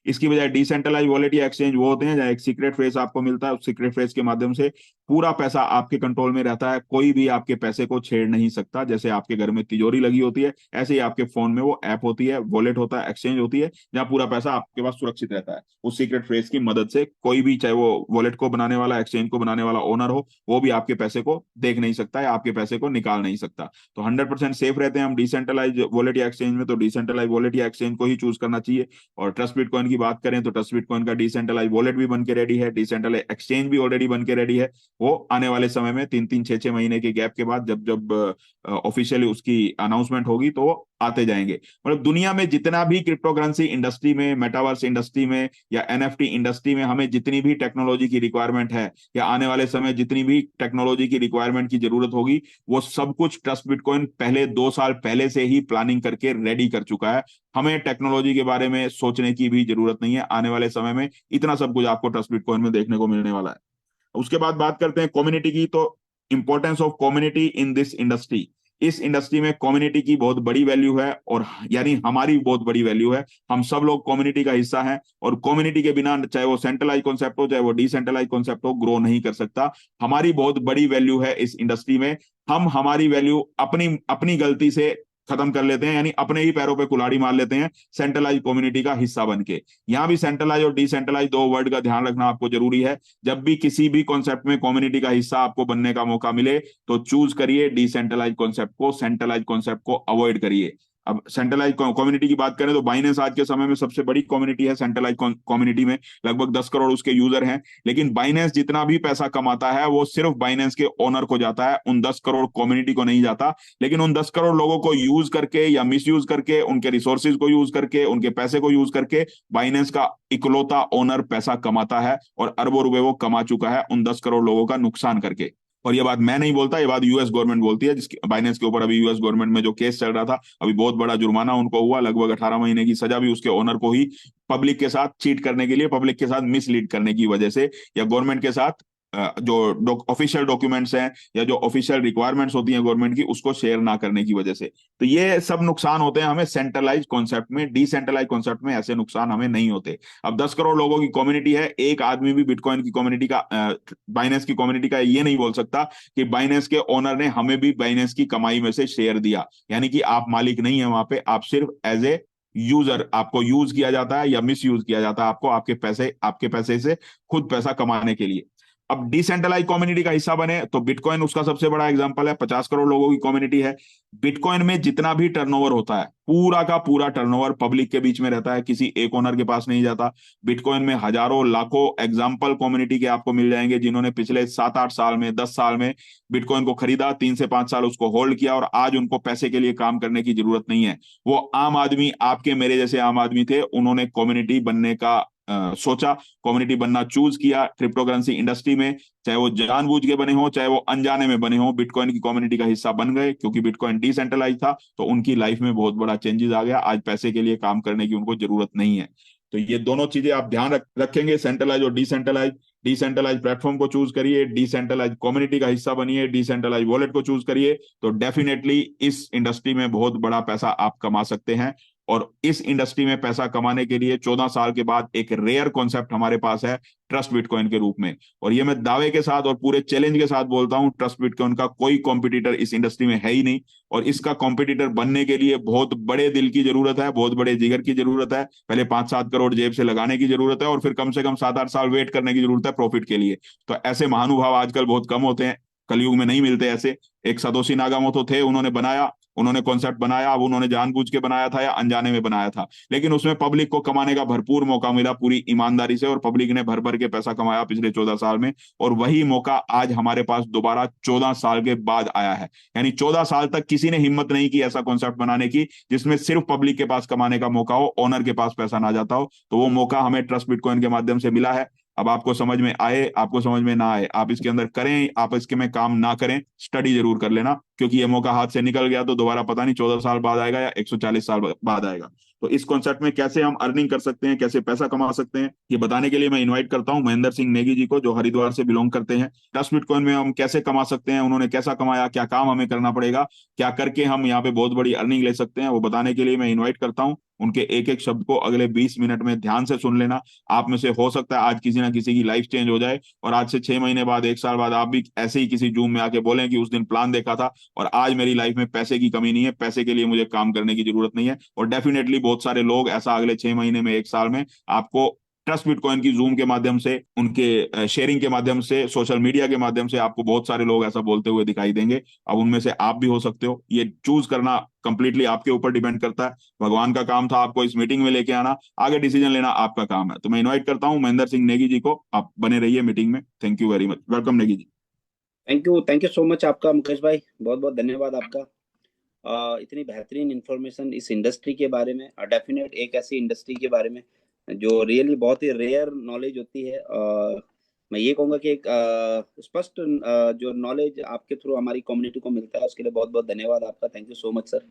Speaker 1: इसकी बजाय डिसेंट्रलाइज वॉलेट या एक्सचेंज वो होते हैं जहां एक सीक्रेट फ्रेज आपको मिलता है, उस सीक्रेट फ्रेज के माध्यम से पूरा पैसा आपके कंट्रोल में रहता है, कोई भी आपके पैसे को छेड़ नहीं सकता। जैसे आपके घर में तिजोरी लगी होती है, ऐसे ही आपके फोन में वो ऐप होती है, वॉलेट होता है, एक्सचेंज होती है, जहां पूरा पैसा आपके पास सुरक्षित रहता है। उस सीक्रेट फ्रेज की मदद से कोई भी, चाहे वो वॉलेट को बनाने वाला, एक्सचेंज को बनाने वाला ओनर हो, वो भी आपके पैसे को देख नहीं सकता है, आपके पैसे को निकाल नहीं सकता। तो 100% सेफ रहते हैं हम डिसेंट्रलाइज वॉलेट या एक्सचेंज में, तो डिसेंट्रलाइज वॉलेट या एक्सचेंज को ही चूज करना चाहिए। और ट्रस्ट बिटकॉइन की बात करें तो ट्रस्ट बिटकॉइन का डिसेंट्रलाइज वॉलेट भी बन के रेडी है, डिसेंट्रलाइज एक्सचेंज भी ऑलरेडी बन के रेडी है। वो आने वाले समय में 3-3, 6-6 महीने के गैप के बाद, जब जब ऑफिशियली उसकी अनाउंसमेंट होगी, तो वो आते जाएंगे। मतलब दुनिया में जितना भी क्रिप्टो करेंसी इंडस्ट्री में, मेटावर्स इंडस्ट्री में, या NFT इंडस्ट्री में हमें जितनी भी टेक्नोलॉजी की रिक्वायरमेंट है, या आने वाले समय जितनी भी टेक्नोलॉजी की रिक्वायरमेंट की जरूरत होगी, वो सब कुछ ट्रस्ट बिटकॉइन पहले 2 साल पहले से ही प्लानिंग करके रेडी कर चुका है। हमें टेक्नोलॉजी के बारे में सोचने की भी जरूरत नहीं है, आने वाले समय में इतना सब कुछ आपको ट्रस्ट बिटकॉइन में देखने को मिलने वाला है। उसके बाद बात करते हैं कम्युनिटी की, तो importance of community in this industry. इस इंडस्ट्री में कम्युनिटी की बहुत बड़ी वैल्यू है, और यानी हमारी बहुत बड़ी वैल्यू है। हम सब लोग कम्युनिटी का हिस्सा हैं, और कम्युनिटी के बिना, चाहे वो सेंट्रलाइज कॉन्सेप्ट हो चाहे वो डिसेंट्रलाइज कॉन्सेप्ट हो, ग्रो नहीं कर सकता। हमारी बहुत बड़ी वैल्यू है इस इंडस्ट्री में। हम हमारी वैल्यू अपनी अपनी गलती से खत्म कर लेते हैं, यानी अपने ही पैरों पे कुल्हाड़ी मार लेते हैं सेंट्रलाइज कम्युनिटी का हिस्सा बन के। यहाँ भी सेंट्रलाइज और डिसेंट्रलाइज 2 वर्ड का ध्यान रखना आपको जरूरी है। जब भी किसी भी कॉन्सेप्ट में कम्युनिटी का हिस्सा आपको बनने का मौका मिले, तो चूज करिए डिसेंट्रलाइज कॉन्सेप्ट को, सेंट्रलाइज कॉन्सेप्ट को अवॉइड करिए। अब सेंट्रलाइज कम्युनिटी की बात करें तो बाइनेंस आज के समय में सबसे बड़ी कम्युनिटी है। सेंट्रलाइज कम्युनिटी में लगभग 10 करोड़ उसके यूजर हैं, लेकिन बाइनेंस जितना भी पैसा कमाता है वो सिर्फ बाइनेंस के ओनर को जाता है, उन 10 करोड़ कम्युनिटी को नहीं जाता। लेकिन उन 10 करोड़ लोगों को यूज करके या मिस यूज करके, उनके रिसोर्सेज को यूज करके, उनके पैसे को यूज करके, बाइनेंस का इकलौता ओनर पैसा कमाता है, और अरबों रुपए वो कमा चुका है उन 10 करोड़ लोगों का नुकसान करके। और ये बात मैं नहीं बोलता, ये बात यूएस गवर्नमेंट बोलती है, जिसकी बाइनेंस के ऊपर अभी यूएस गवर्नमेंट में जो केस चल रहा था, अभी बहुत बड़ा जुर्माना उनको हुआ, लगभग 18 महीने की सजा भी उसके ओनर को ही, पब्लिक के साथ चीट करने के लिए, पब्लिक के साथ मिसलीड करने की वजह से, या गवर्नमेंट के साथ जो ऑफिशियल डॉक्यूमेंट्स हैं या जो ऑफिशियल रिक्वायरमेंट्स होती हैं गवर्नमेंट की, उसको शेयर ना करने की वजह से। तो ये सब नुकसान होते हैं हमें सेंट्रलाइज कॉन्सेप्ट में। डिसेंट्रलाइज कॉन्सेप्ट में ऐसे नुकसान हमें नहीं होते। अब 10 करोड़ लोगों की कम्युनिटी है, एक आदमी भी बिटकॉइन की कम्युनिटी का, बाइनेंस की कम्युनिटी का ये नहीं बोल सकता कि बाइनेंस के ओनर ने हमें भी बाइनेंस की कमाई में से शेयर दिया। यानी कि आप मालिक नहीं है वहां पे, आप सिर्फ एज ए यूजर, आपको यूज किया जाता है या मिस यूज किया जाता है आपको, आपके पैसे से खुद पैसा कमाने के लिए। अब डिसेंट्रलाइज कम्युनिटी का हिस्सा बने तो बिटकॉइन उसका सबसे बड़ा एग्जांपल है। 50 करोड़ लोगों की कम्युनिटी है। बिटकॉइन में जितना भी टर्नओवर होता है, पूरा का पूरा टर्नओवर पब्लिक के बीच में रहता है, किसी एक ओनर के पास नहीं जाता। बिटकॉइन में हजारों लाखों एग्जाम्पल कम्युनिटी के आपको मिल जाएंगे, जिन्होंने पिछले 7-8 साल में, 10 साल में बिटकॉइन को खरीदा, 3 से 5 साल उसको होल्ड किया, और आज उनको पैसे के लिए काम करने की जरूरत नहीं है। वो आम आदमी, आपके मेरे जैसे आम आदमी थे, उन्होंने कम्युनिटी बनने का सोचा, कम्युनिटी बनना चूज किया क्रिप्टो करेंसी इंडस्ट्री में। चाहे वो जानबूझ के बने हो, चाहे वो अनजाने में बने हो, बिटकॉइन की कम्युनिटी का हिस्सा बन गए, क्योंकि बिटकॉइन डिसेंट्रलाइज था तो उनकी लाइफ में बहुत बड़ा चेंजेस आ गया। आज पैसे के लिए काम करने की उनको जरूरत नहीं है। तो ये दोनों चीजें आप ध्यान रखेंगे, सेंट्रलाइज और डिसेंट्रलाइज। डिसेंट्रलाइज प्लेटफॉर्म को चूज करिए, डिसेंट्रलाइज कम्युनिटी का हिस्सा बनिए, डिसेंट्रलाइज वॉलेट को चूज करिए, तो डेफिनेटली इस इंडस्ट्री में बहुत बड़ा पैसा आप कमा सकते हैं। और इस इंडस्ट्री में पैसा कमाने के लिए 14 साल के बाद एक रेयर कॉन्सेप्ट हमारे पास है, ट्रस्ट बिटकॉइन के रूप में। और ये मैं दावे के साथ और पूरे चैलेंज के साथ बोलता हूं, ट्रस्ट बिटकॉइन का कोई कॉम्पिटिटर इस इंडस्ट्री में है ही नहीं। और इसका कॉम्पिटिटर बनने के लिए बहुत बड़े दिल की जरूरत है, बहुत बड़े जिगर की जरूरत है। पहले 5-7 करोड़ जेब से लगाने की जरूरत है, और फिर कम से कम 7-8 साल वेट करने की जरूरत है प्रॉफिट के लिए। तो ऐसे महानुभाव आजकल बहुत कम होते हैं, कलयुग में नहीं मिलते ऐसे। एक सदोशी नागामोतो थे, उन्होंने बनाया, उन्होंने कॉन्सेप्ट बनाया। अब उन्होंने जानबूझ के बनाया था या अनजाने में बनाया था, लेकिन उसमें पब्लिक को कमाने का भरपूर मौका मिला पूरी ईमानदारी से, और पब्लिक ने भर भर के पैसा कमाया पिछले 14 साल में। और वही मौका आज हमारे पास दोबारा 14 साल के बाद आया है। यानी 14 साल तक किसी ने हिम्मत नहीं की ऐसा कॉन्सेप्ट बनाने की जिसमें सिर्फ पब्लिक के पास कमाने का मौका हो, ओनर के पास पैसा ना जाता हो। तो वो मौका हमें ट्रस्ट बिटकॉइन के माध्यम से मिला है। अब आपको समझ में आए, आपको समझ में ना आए, आप इसके अंदर करें, आप इसके में काम ना करें, स्टडी जरूर कर लेना, क्योंकि ये मौका हाथ से निकल गया तो दोबारा पता नहीं 14 साल बाद आएगा या 140 साल बाद आएगा। तो इस कॉन्सेप्ट में कैसे हम अर्निंग कर सकते हैं, कैसे पैसा कमा सकते हैं, ये बताने के लिए मैं इनवाइट करता हूं महेंद्र सिंह नेगी जी को, जो हरिद्वार से बिलोंग करते हैं। ट्रस्ट बिटकॉइन में हम कैसे कमा सकते हैं, उन्होंने कैसा कमाया, क्या काम हमें करना पड़ेगा, क्या करके हम यहाँ पे बहुत बड़ी अर्निंग ले सकते हैं, वो बताने के लिए मैं इन्वाइट करता हूँ। उनके एक एक शब्द को अगले 20 मिनट में ध्यान से सुन लेना। आप में से हो सकता है आज किसी ना किसी की लाइफ चेंज हो जाए, और आज से 6 महीने बाद, 1 साल बाद आप भी ऐसे ही किसी जूम में आके बोलें कि उस दिन प्लान देखा था और आज मेरी लाइफ में पैसे की कमी नहीं है, पैसे के लिए मुझे काम करने की जरूरत नहीं है। और डेफिनेटली बहुत सारे लोग ऐसा अगले 6 महीने में, 1 साल में आपको ट्रस्ट बिटकॉइन की जूम के माध्यम से, उनके शेयरिंग के माध्यम से, सोशल मीडिया के माध्यम से आपको बहुत सारे लोग ऐसा बोलते हुए दिखाई देंगे। अब उनमें से आप भी हो सकते हो। ये चूज करना कंप्लीटली आपके ऊपर डिपेंड करता है। भगवान का काम था आपको इस मीटिंग में लेके आना, आगे डिसीजन लेना आपका काम है। तो मैं इन्वाइट करता हूं महेंद्र सिंह नेगी जी को, आप बने रहिए मीटिंग में। Thank you very much, welcome Negi ji.
Speaker 2: Thank you so much आपका मुकेश भाई, बहुत बहुत धन्यवाद आपका। इतनी बेहतरीन इंफॉर्मेशन इस इंडस्ट्री के बारे में, डेफिनेट एक ऐसी इंडस्ट्री के बारे में जो रियली बहुत ही रेयर नॉलेज होती है। मैं ये कहूँगा कि एक स्पष्ट जो नॉलेज आपके थ्रू हमारी कम्युनिटी को मिलता है, उसके लिए बहुत बहुत धन्यवाद आपका। Thank you so much sir.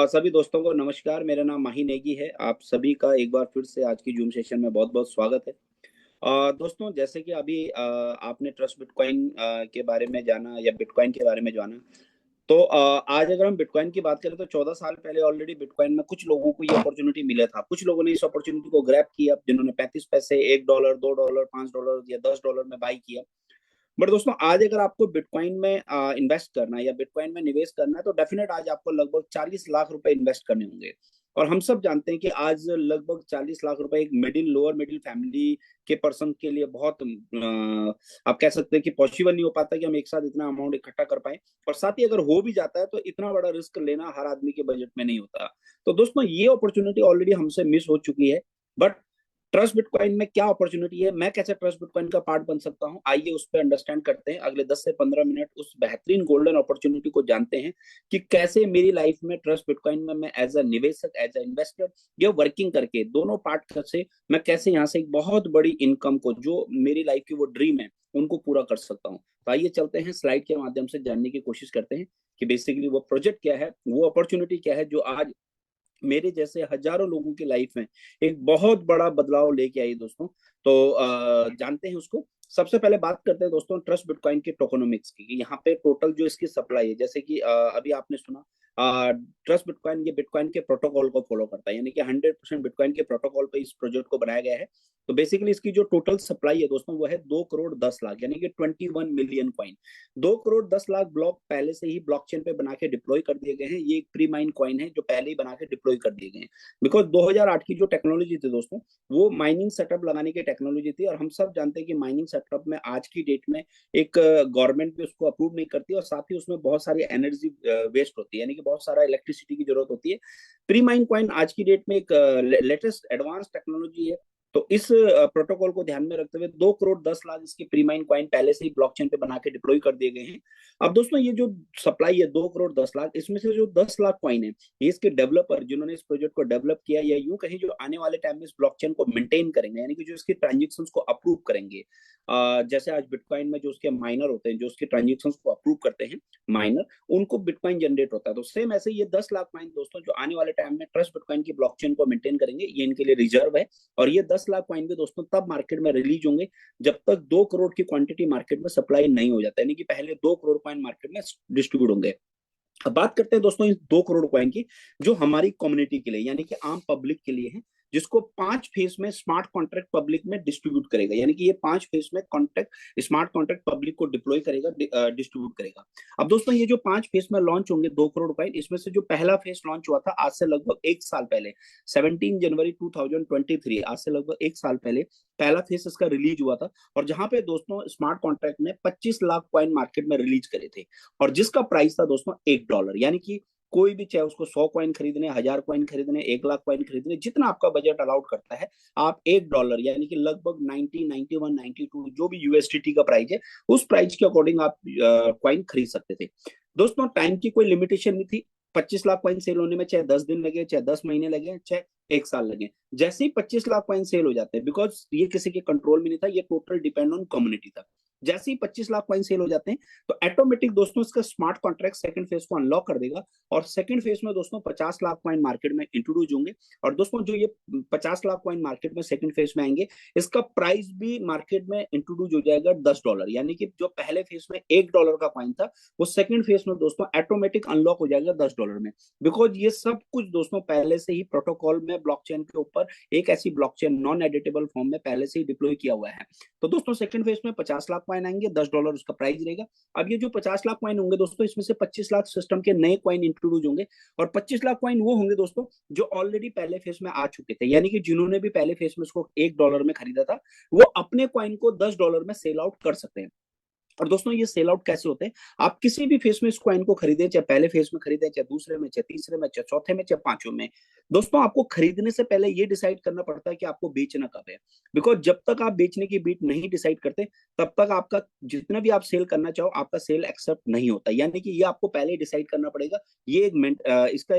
Speaker 2: सभी दोस्तों को नमस्कार, मेरा नाम माही नेगी है। आप सभी का एक बार फिर से आज की जूम सेशन में बहुत बहुत स्वागत है। दोस्तों, जैसे कि अभी आपने ट्रस्ट बिटकॉइन के बारे में जाना या बिटकॉइन के बारे में जाना, तो आज अगर हम बिटकॉइन की बात करें तो 14 साल पहले ऑलरेडी बिटकॉइन में कुछ लोगों को ये अपॉर्चुनिटी मिला था। कुछ लोगों ने इस अपॉर्चुनिटी को ग्रैब किया, जिन्होंने 35 पैसे, $1, $2, $5 या $10 में बाई किया। बट दोस्तों, आज अगर आपको बिटकॉइन में इन्वेस्ट करना है या बिटकॉइन में निवेश करना है, तो डेफिनेट आज आपको लगभग 40 लाख रुपए इन्वेस्ट करने होंगे। और हम सब जानते हैं कि आज लगभग 40 लाख रुपए एक लोअर मिडिल फैमिली के पर्सन के लिए बहुत आप कह सकते हैं कि पॉसिबल नहीं हो पाता कि हम एक साथ इतना अमाउंट इकट्ठा कर पाए। और साथ ही अगर हो भी जाता है तो इतना बड़ा रिस्क लेना हर आदमी के बजट में नहीं होता। तो दोस्तों, ये अपॉर्चुनिटी ऑलरेडी हमसे मिस हो चुकी है। बट ट्रस्ट बिटकॉइन में क्या अपॉर्चुनिटी है, मैं कैसे ट्रस्ट बिटकॉइन का पार्ट बन सकता हूं, आइए उस पर अंडरस्टैंड करते हैं। अगले 10 से 15 मिनट उस बेहतरीन गोल्डन अपॉर्चुनिटी को जानते हैं कि कैसे मेरी लाइफ में ट्रस्ट बिटकॉइन में मैं एज अ निवेशक, एज अ इन्वेस्टर या वर्किंग करके दोनों पार्ट से मैं कैसे यहाँ से एक बहुत बड़ी इनकम को, जो मेरी लाइफ की वो ड्रीम है, उनको पूरा कर सकता हूँ। तो आइए चलते हैं, स्लाइड के माध्यम से जानने की कोशिश करते हैं कि बेसिकली वो प्रोजेक्ट क्या है, वो अपॉर्चुनिटी क्या है, जो आज मेरे जैसे हजारों लोगों की लाइफ में एक बहुत बड़ा बदलाव लेके आई दोस्तों। तो जानते हैं उसको। सबसे पहले बात करते हैं दोस्तों ट्रस्ट बिटकॉइन के टोकोनोमिक्स की, कि यहाँ पे टोटल जो इसकी सप्लाई है, जैसे कि अभी आपने सुना ट्रस्ट बिटकॉइन, ये बिटकॉइन के प्रोटोकॉल को फॉलो करता है, यानी कि 100% बिटकॉइन के प्रोटोकॉल पे इस प्रोजेक्ट को बनाया गया है। तो बेसिकली इसकी जो टोटल सप्लाई है दोस्तों वो है 2 करोड़ 10 लाख, यानी कि 21 million coin. 2 crore 10 lakh block पहले से ही ब्लॉकचेन पे बना के डिप्लॉय कर दिए गए हैं। ये एक प्री माइन कॉइन है जो पहले ही बना के डिप्लॉय कर दिए गए हैं। बिकॉज 2008 की जो टेक्नोलॉजी थी दोस्तों, वो माइनिंग सेटअप लगाने की टेक्नोलॉजी थी, और हम सब जानते हैं कि माइनिंग सेटअप में आज की डेट में एक गवर्नमेंट भी उसको अप्रूव नहीं करती, और साथ ही उसमें बहुत सारी एनर्जी वेस्ट होती है, यानी कि बहुत सारा इलेक्ट्रिसिटी की जरूरत होती है। प्री माइन कॉइन आज की डेट में एक लेटेस्ट एडवांस टेक्नोलॉजी है। तो इस प्रोटोकॉल को ध्यान में रखते हुए 2 करोड़ 10 लाख इसकी प्री माइन कॉइन पहले से ही ब्लॉकचेन पे बना के डिप्लॉय कर दिए गए हैं। अब दोस्तों ये जो सप्लाई है 2 करोड़ 10 लाख, इसमें से जो 10 लाख कॉइन है, ये इसके डेवलपर जिन्होंने इस प्रोजेक्ट को डेवलप किया, या यूं कहीं जो आने वाले टाइम में इस ब्लॉकचेन को मेंटेन करेंगे, यानी कि जो इसके ट्रांजेक्शन्स को अप्रूव करेंगे। जैसे आज बिटकॉइन में जो उसके माइनर होते हैं, जो उसके ट्रांजेक्शन्स को अप्रूव करते हैं माइनर, उनको बिटकॉइन जनरेट होता है। तो सेम ऐसे ये 10 लाख कॉइन दोस्तों जो आने वाले टाइम में ट्रस्ट बिटकॉइन की ब्लॉकचेन को मेंटेन करेंगे, ये इनके लिए रिजर्व है। और ये 10 लाख कॉइन भी दोस्तों तब मार्केट में रिलीज होंगे जब तक 2 करोड़ की क्वांटिटी मार्केट में सप्लाई नहीं हो जाता, यानी कि पहले 2 करोड़ कॉइन मार्केट में डिस्ट्रीब्यूट होंगे। अब बात करते हैं दोस्तों इस 2 करोड़ कॉइन की, जो हमारी कम्युनिटी के लिए, यानी कि आम पब्लिक के लिए है, जिसको 5 फेज में स्मार्ट कॉन्ट्रैक्ट पब्लिक में डिस्ट्रीब्यूट करेगा, यानी कि ये 5 फेज में कॉन्ट्रैक्ट स्मार्ट कॉन्ट्रैक्ट पब्लिक को डिप्लॉय करेगा, डिस्ट्रीब्यूट करेगा। अब दोस्तों ये जो 5 फेज में लॉन्च होंगे 2 करोड़ कॉइन, इसमें से जो पहला फेज लॉन्च हुआ था आज से लगभग 1 साल पहले, 17 जनवरी 2023, आज से लगभग 1 साल पहले पहला फेज इसका रिलीज हुआ था। और जहां पे दोस्तों स्मार्ट कॉन्ट्रैक्ट ने 25 लाख कॉइन मार्केट में रिलीज करे थे, और जिसका प्राइस था दोस्तों $1, यानी कि कोई भी चाहे उसको 100 कॉइन खरीदने, 1000 कॉइन खरीदने, 1 लाख कॉइन खरीदने, जितना आपका बजट अलाउड करता है, आप $1 यानी कि लगभग 90, 91, 92 जो भी यूएसडीटी का प्राइस है, उस प्राइस के अकॉर्डिंग आप कॉइन खरीद सकते थे। दोस्तों टाइम की कोई लिमिटेशन नहीं थी। 25 लाख कॉइन सेल होने में चाहे 10 दिन लगे, चाहे 10 महीने लगे, चाहे 1 साल लगे, जैसे ही 25 लाख कॉइन सेल हो जाते हैं, बिकॉज ये किसी के कंट्रोल में नहीं था, ये टोटल डिपेंड ऑन कम्युनिटी था। जैसे ही 25 लाख कॉइन सेल हो जाते हैं, तो ऑटोमेटिक दोस्तों इसका स्मार्ट कॉन्ट्रैक्ट सेकंड फेज को अनलॉक कर देगा, और सेकंड फेज में दोस्तों 50 लाख कॉइन मार्केट में इंट्रोड्यूस होंगे। और दोस्तों जो ये 50 लाख कॉइन मार्केट में सेकंड फेज में आएंगे, इसका प्राइस भी मार्केट में इंट्रोड्यूस हो जाएगा $10, यानी कि जो पहले फेज में $1 का कॉइन था, वो सेकंड फेज में दोस्तों ऑटोमेटिक अनलॉक हो जाएगा $10 में। बिकॉज ये सब कुछ दोस्तों पहले से ही प्रोटोकॉल में ब्लॉकचेन के ऊपर एक ऐसी ब्लॉकचेन नॉन एडिटेबल फॉर्म में पहले से ही डिप्लॉय किया हुआ है। तो दोस्तों सेकंड फेज में 50 लाख कॉइन आएंगे, $10 उसका प्राइस रहेगा। अब ये जो 50 लाख कॉइन होंगे दोस्तों, इसमें से 25 लाख सिस्टम के नए कॉइन इंट्रोड्यूस होंगे, और 25 लाख कॉइन वो होंगे दोस्तों जो ऑलरेडी पहले फेज में आ चुके थे, यानी कि जिन्होंने भी पहले फेज में उसको $1 में खरीदा था, वो अपने कॉइन को $10 में सेल आउट कर सकते हैं। और दोस्तों ये सेल आउट कैसे होते हैं, आप किसी भी फेज में इस कॉइन को खरीदें, चाहे पहले फेज में खरीदें, चाहे दूसरे में, चाहे तीसरे में, चाहे चौथे में, चाहे पांचवें में, दोस्तों आपको खरीदने से पहले ये डिसाइड करना पड़ता है कि आपको बेचना कब है। बिकॉज जब तक आप बेचने की बीट नहीं डिसाइड करते, तब तक आपका जितना भी आप सेल करना चाहो, आपका सेल एक्सेप्ट नहीं होता, यानी कि ये आपको पहले डिसाइड करना पड़ेगा। ये इसका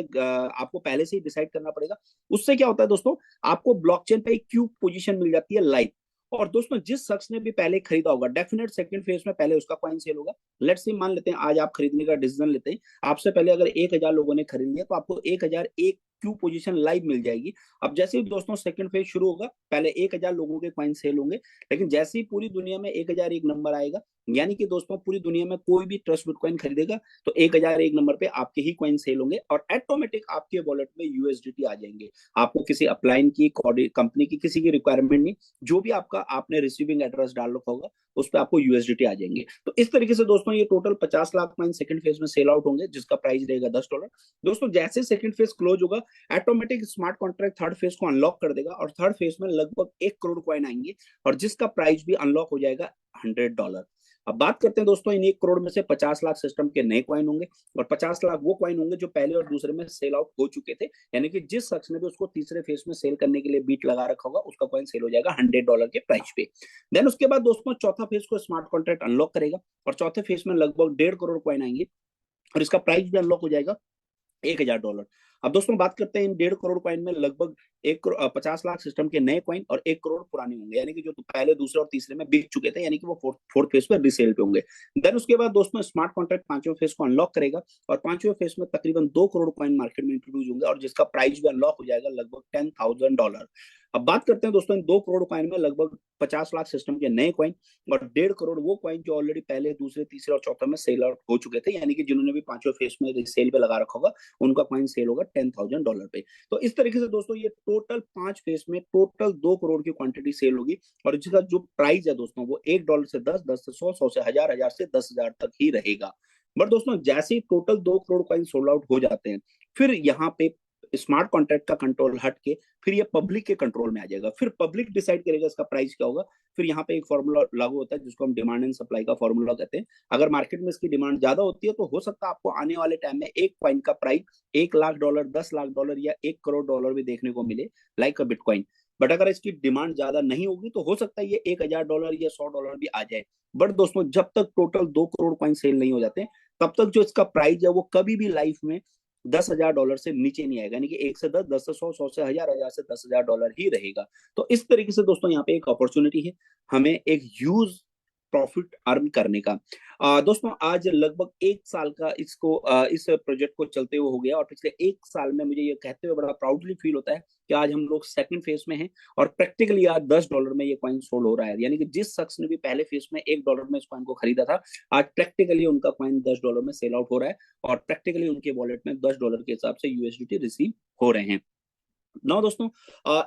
Speaker 2: आपको पहले से ही डिसाइड करना पड़ेगा। उससे क्या होता है दोस्तों, आपको ब्लॉकचेन पे एक क्यू पोजीशन मिल जाती है लाइव। और दोस्तों जिस शख्स ने भी पहले खरीदा होगा, डेफिनेट सेकंड फेज में पहले उसका कॉइन सेल होगा। लेट्स से मान लेते हैं आज आप खरीदने का डिसीजन लेते हैं, आपसे पहले अगर 1000 लोगों ने खरीद लिया, तो आपको 1001 क्यू पोजीशन लाइव मिल जाएगी। अब जैसे ही दोस्तों सेकंड फेज शुरू होगा, पहले 1000 लोगों के कॉइन सेल होंगे, लेकिन जैसे ही पूरी दुनिया में 1001 नंबर आएगा, यानी कि दोस्तों पूरी दुनिया में कोई भी ट्रस्ट बिटकॉइन खरीदेगा, तो 1001 नंबर पे आपके ही कॉइन सेल होंगे, और ऑटोमेटिक आपके वॉलेट में यूएसडीटी आ जाएंगे। आपको किसी अपलाइन की, कंपनी की, किसी की रिक्वायरमेंट नहीं, जो भी आपका आपने रिसीविंग एड्रेस डाल रखा होगा, उस पर आपको यूएसडीटी आ जाएंगे। तो इस तरीके से दोस्तों ये total 50 lakh coin second phase में सेल आउट होंगे, जिसका प्राइस रहेगा $10। दोस्तों जैसे सेकंड फेज क्लोज होगा, automatic smart contract third phase को अनलॉक कर देगा, और थर्ड फेज में लगभग 1 करोड़ कॉइन आएंगे, और जिसका प्राइस भी अनलॉक हो जाएगा $100। अब बात करते हैं दोस्तों इन 1 करोड़ में से 50 लाख सिस्टम के नए कॉइन होंगे, और 50 लाख वो कॉइन होंगे जो पहले और दूसरे में सेल आउट हो चुके थे, यानी कि जिस शख्स ने भी उसको तीसरे फेज में सेल करने के लिए बीट लगा रखा होगा, उसका कॉइन सेल हो जाएगा $100 के प्राइस पे। देन उसके बाद दोस्तों चौथा फेज को स्मार्ट कॉन्ट्रैक्ट अनलॉक करेगा, और चौथे फेज में लगभग 1.5 करोड़ कॉइन आएंगे, और इसका प्राइस भी अनलॉक हो जाएगा $1000। अब दोस्तों बात करते हैं इन 1.5 करोड़ कॉइन में लगभग 50 लाख सिस्टम के नए कॉइन और 1 करोड़ पुराने होंगे, यानी कि जो पहले, दूसरे और तीसरे में बिक चुके थे, यानी कि वो फोर्थ फेज पर रिसेल पे होंगे। देन उसके बाद दोस्तों स्मार्ट कॉन्ट्रैक्ट पांचवें फेज को अनलॉक करेगा, और पांचवें फेज में तकरीबन 2 करोड़ कॉइन मार्केट में इंट्रोड्यूस होंगे, और जिसका प्राइस भी अनलॉक हो जाएगा लगभग $10,000। अब बात करते हैं दोस्तों इन 2 करोड़ कॉइन में लगभग 50 लाख सिस्टम के नए कॉइन और 1.5 करोड़ वो कॉइन जो ऑलरेडी पहले दूसरे तीसरे और चौथे में सेल आउट हो चुके थे, यानी कि जिन्होंने भी पांचवें फेज में सेल पे लगा रखा होगा उनका कॉइन सेल होगा $10,000 पे। तो इस तरीके से दोस्तों ये टोटल 5 फेज में टोटल 2 करोड़ की क्वांटिटी सेल होगी और जिसका जो प्राइस है दोस्तों वो $1 से 10, 10 से 100, 100 से 1000, 1000 से 10,000 तक ही रहेगा। बट दोस्तों जैसे ही total 2 crore coin sold out हो जाते हैं, फिर यहाँ पे स्मार्ट कॉन्ट्रैक्ट का कंट्रोल हट के फिर ये पब्लिक के कंट्रोल में आ जाएगा। फिर पब्लिक डिसाइड करेगा इसका प्राइस क्या होगा। फिर यहाँ पे एक फॉर्मूला लागू होता है जिसको हम डिमांड एंड सप्लाई का फॉर्मूला कहते हैं। अगर मार्केट में इसकी डिमांड ज्यादा होती है तो हो सकता है आपको आने वाले टाइम में एक कॉइन का प्राइस $1,00,000, $10,00,000 या $1 करोड़ भी देखने को मिले, लाइक अ बिटकॉइन। बट अगर इसकी डिमांड ज्यादा नहीं होगी तो हो सकता है ये $1,000 या $100 भी आ जाए। बट दोस्तों जब तक टोटल 2 करोड़ कॉइन सेल नहीं हो जाते तब तक जो इसका प्राइस है वो कभी भी लाइफ में $10,000 से नीचे नहीं आएगा, यानी कि 1 से 10, 10 से 100, 100 से 1000, 1000 से $10,000 ही रहेगा। तो इस तरीके से दोस्तों यहाँ पे एक अपॉर्चुनिटी है हमें एक ह्यूज प्रॉफिट अर्न करने का। दोस्तों आज लगभग 1 साल का इस प्रोजेक्ट को चलते हुए हो गया और पिछले 1 साल में मुझे ये कहते हुए बड़ा प्राउडली फील होता है कि आज हम लोग सेकंड फेज में हैं और प्रैक्टिकली आज $10 में ये कॉइन सोल्ड हो रहा है। यानी कि जिस शख्स ने भी पहले फेज में $1 में इस कॉइन को खरीदा था, आज प्रैक्टिकली उनका कॉइन $10 में सेल आउट हो रहा है और प्रैक्टिकली उनके वॉलेट में $10 के हिसाब से यूएसडीटी रिसीव हो रहे हैं। नाउ दोस्तों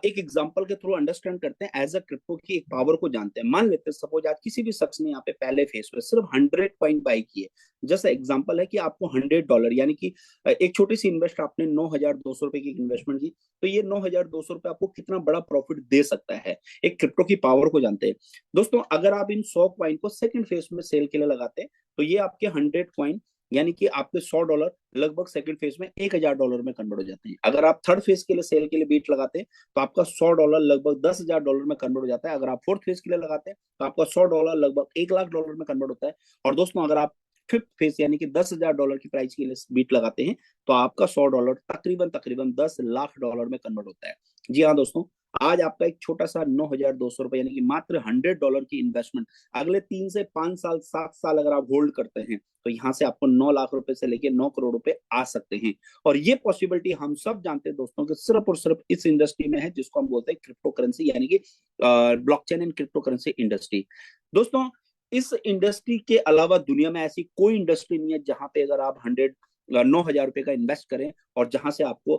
Speaker 2: एक एग्जांपल के थ्रू अंडरस्टैंड करते हैं एज अ क्रिप्टो की एक पावर को जानते हैं। मान लेते हैं सपोज आज किसी भी शख्स ने यहाँ पे पहले फेज पे सिर्फ 100 कॉइन बाई किए। जैसा एग्जांपल है कि आपको $100 यानी कि एक छोटी सी इन्वेस्ट आपने ₹9,200 की इन्वेस्टमेंट की, तो ये ₹9,200 आपको कितना बड़ा प्रॉफिट दे सकता है। एक क्रिप्टो की पावर को जानते हैं दोस्तों। अगर आप इन 100 कॉइन को सेकंड फेज में सेल के लिए लगाते हैं तो ये आपके 100 कॉइन यानी कि आपके $100 लगभग सेकंड फेज में $1,000 में कन्वर्ट हो जाते हैं। अगर आप थर्ड फेज के लिए सेल के लिए बीट लगाते हैं तो आपका $100 लगभग $10,000 में कन्वर्ट हो जाता है। अगर आप फोर्थ फेज के लिए लगाते हैं तो आपका $100 लगभग $1,00,000 में कन्वर्ट होता है। और दोस्तों अगर आप फिफ्थ फेज यानी कि $10,000 की प्राइस के लिए बीट लगाते हैं तो आपका $100 तकरीबन तकरीबन $10,00,000 में कन्वर्ट होता है। जी हाँ दोस्तों, आज आपका एक छोटा सा $9,200 यानी कि मात्र $100 की इन्वेस्टमेंट अगले 3 से 5 साल 7 साल अगर आप होल्ड करते हैं तो यहाँ से आपको $9 लाख से लेके $9 करोड़ आ सकते हैं। और ये पॉसिबिलिटी हम सब जानते हैं दोस्तों कि सिर्फ और सिर्फ इस इंडस्ट्री में है जिसको हम बोलते हैं क्रिप्टो करेंसी यानी कि blockchain and crypto currency industry. दोस्तों इस इंडस्ट्री के अलावा दुनिया में ऐसी कोई इंडस्ट्री नहीं है जहां पे अगर आप 9,000 का इन्वेस्ट करें और जहां से आपको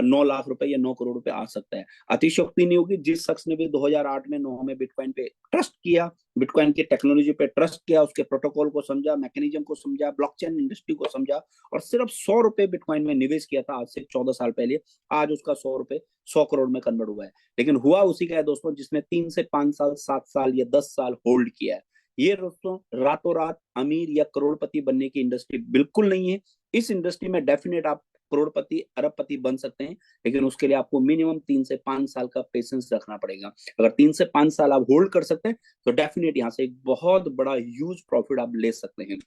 Speaker 2: $9 लाख या $9 करोड़ आ सकता है। अतिशयोक्ति नहीं होगी। जिस शख्स ने भी 2008 में 9 में बिटकॉइन पे ट्रस्ट किया, बिटकॉइन की टेक्नोलॉजी पे ट्रस्ट किया, उसके प्रोटोकॉल को समझा, मैकेनिज्म को समझा, ब्लॉकचेन इंडस्ट्री को समझा और सिर्फ ₹100 बिटकॉइन में निवेश किया था आज से 14 साल पहले, आज उसका ₹100 100 करोड़ में कन्वर्ट हुआ है। लेकिन हुआ उसी का है दोस्तों जिसने 3 से 5 साल 7 साल या 10 साल होल्ड किया है। ये दोस्तों रातों रात अमीर या करोड़पति बनने की इंडस्ट्री बिल्कुल नहीं है। इस इंडस्ट्री में डेफिनेट आप करोड़पति अरबपति बन सकते हैं, लेकिन उसके लिए आपको मिनिमम 3 से 5 साल का पेशेंस रखना पड़ेगा। अगर 3 से 5 साल आप होल्ड कर सकते हैं तो डेफिनेट यहाँ से एक बहुत बड़ा ह्यूज प्रॉफिट आप ले सकते हैं।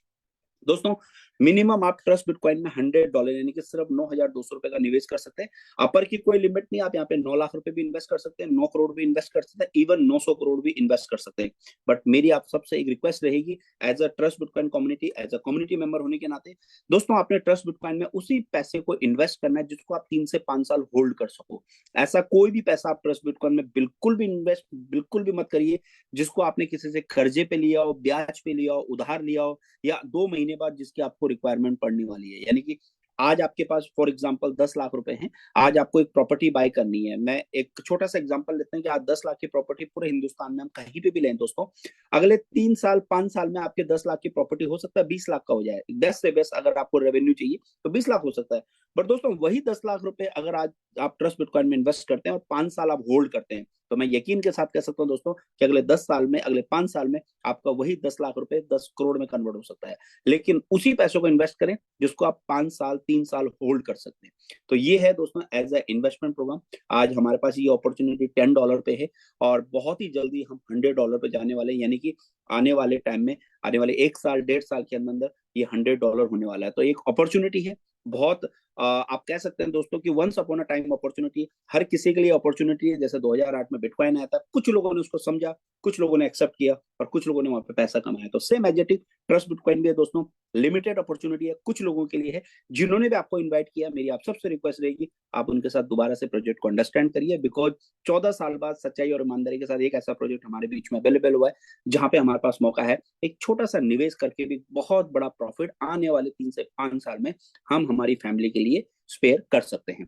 Speaker 2: दोस्तों मिनिमम आप ट्रस्ट बिटकॉइन में $100 यानी कि सिर्फ $9,200 का निवेश कर सकते हैं। अपर की कोई लिमिट नहीं, आप यहाँ पे $9 लाख भी इन्वेस्ट कर सकते हैं, 9 करोड़ भी इन्वेस्ट कर सकते हैं, इवन 900 करोड़ भी इन्वेस्ट कर सकते हैं। बट मेरी आप सबसे एक रिक्वेस्ट रहेगी as a trust bitcoin community, as a community member होने के नाते दोस्तों आपने ट्रस्ट बिटकॉइन में उसी पैसे को इन्वेस्ट करना है जिसको आप 3 से 5 साल होल्ड कर सको। ऐसा कोई भी पैसा आप ट्रस्ट बिटकॉइन में बिल्कुल भी इन्वेस्ट बिल्कुल भी मत करिए जिसको आपने किसी से कर्जे पे लिया हो, ब्याज पे लिया हो, उधार लिया हो या 2 महीने बाद जिसकी आपको रिक्वायरमेंट पड़ने वाली है। यानी कि आज आपके पास फॉर एग्जांपल 10 लाख रुपए हैं, आज आपको एक प्रॉपर्टी बाय करनी है। मैं एक छोटा सा एग्जांपल लेते हैं कि आज 10 लाख की प्रॉपर्टी पूरे हिंदुस्तान में हम कहीं पे भी लें दोस्तों, अगले 3 साल 5 साल में आपके 10 लाख की प्रॉपर्टी हो सकता है 20 लाख का हो जाए। बेस्ट से बेस्ट अगर आपको रेवेन्यू चाहिए तो 20 लाख हो सकता है। बट दोस्तों वही 10 लाख रुपए अगर आज आप ट्रस्ट बिटकॉइन में इन्वेस्ट करते हैं और 5 साल आप होल्ड करते हैं तो मैं यकीन के साथ कह सकता हूं दोस्तों कि अगले 10 साल में, अगले 5 साल में आपका वही 10 लाख रुपए 10 करोड़ में कन्वर्ट हो सकता है। लेकिन उसी पैसों को इन्वेस्ट करें जिसको आप 5 साल 3 साल होल्ड कर सकते हैं। तो ये है दोस्तों एज ए इन्वेस्टमेंट प्रोग्राम। आज हमारे पास ये अपॉर्चुनिटी $10 पे है और बहुत ही जल्दी हम $100 पे जाने वाले हैं। यानी कि आने वाले टाइम में, आने वाले 1 साल 1.5 साल के अंदर ये $100 होने वाला है। तो एक अपॉर्चुनिटी है बहुत, आप कह सकते हैं दोस्तों कि once upon a time opportunity, हर किसी के लिए अपॉर्चुनिटी है। जैसे 2008 में बिटकॉइन आया था, कुछ लोगों ने उसको समझा, कुछ लोगों ने एक्सेप्ट किया और कुछ लोगों ने वहां पे पैसा कमाया। तो सेम एग्जैक्टिव ट्रस्ट बिटकॉइन भी है दोस्तों, लिमिटेड अपॉर्चुनिटी है, कुछ लोगों के लिए है। जिन्होंने भी आपको इन्वाइट किया, मेरी आप सबसे रिक्वेस्ट रहेगी आप उनके साथ दोबारा से प्रोजेक्ट को अंडरस्टैंड करिए, बिकॉज 14 साल बाद सच्चाई और ईमानदारी के साथ एक ऐसा प्रोजेक्ट हमारे बीच में अवेलेबल हुआ है जहां पे हमारे पास मौका है एक छोटा सा निवेश करके भी बहुत बड़ा प्रॉफिट आने वाले 3 से 5 साल में हम हमारी फैमिली के लिए स्पेयर कर सकते हैं।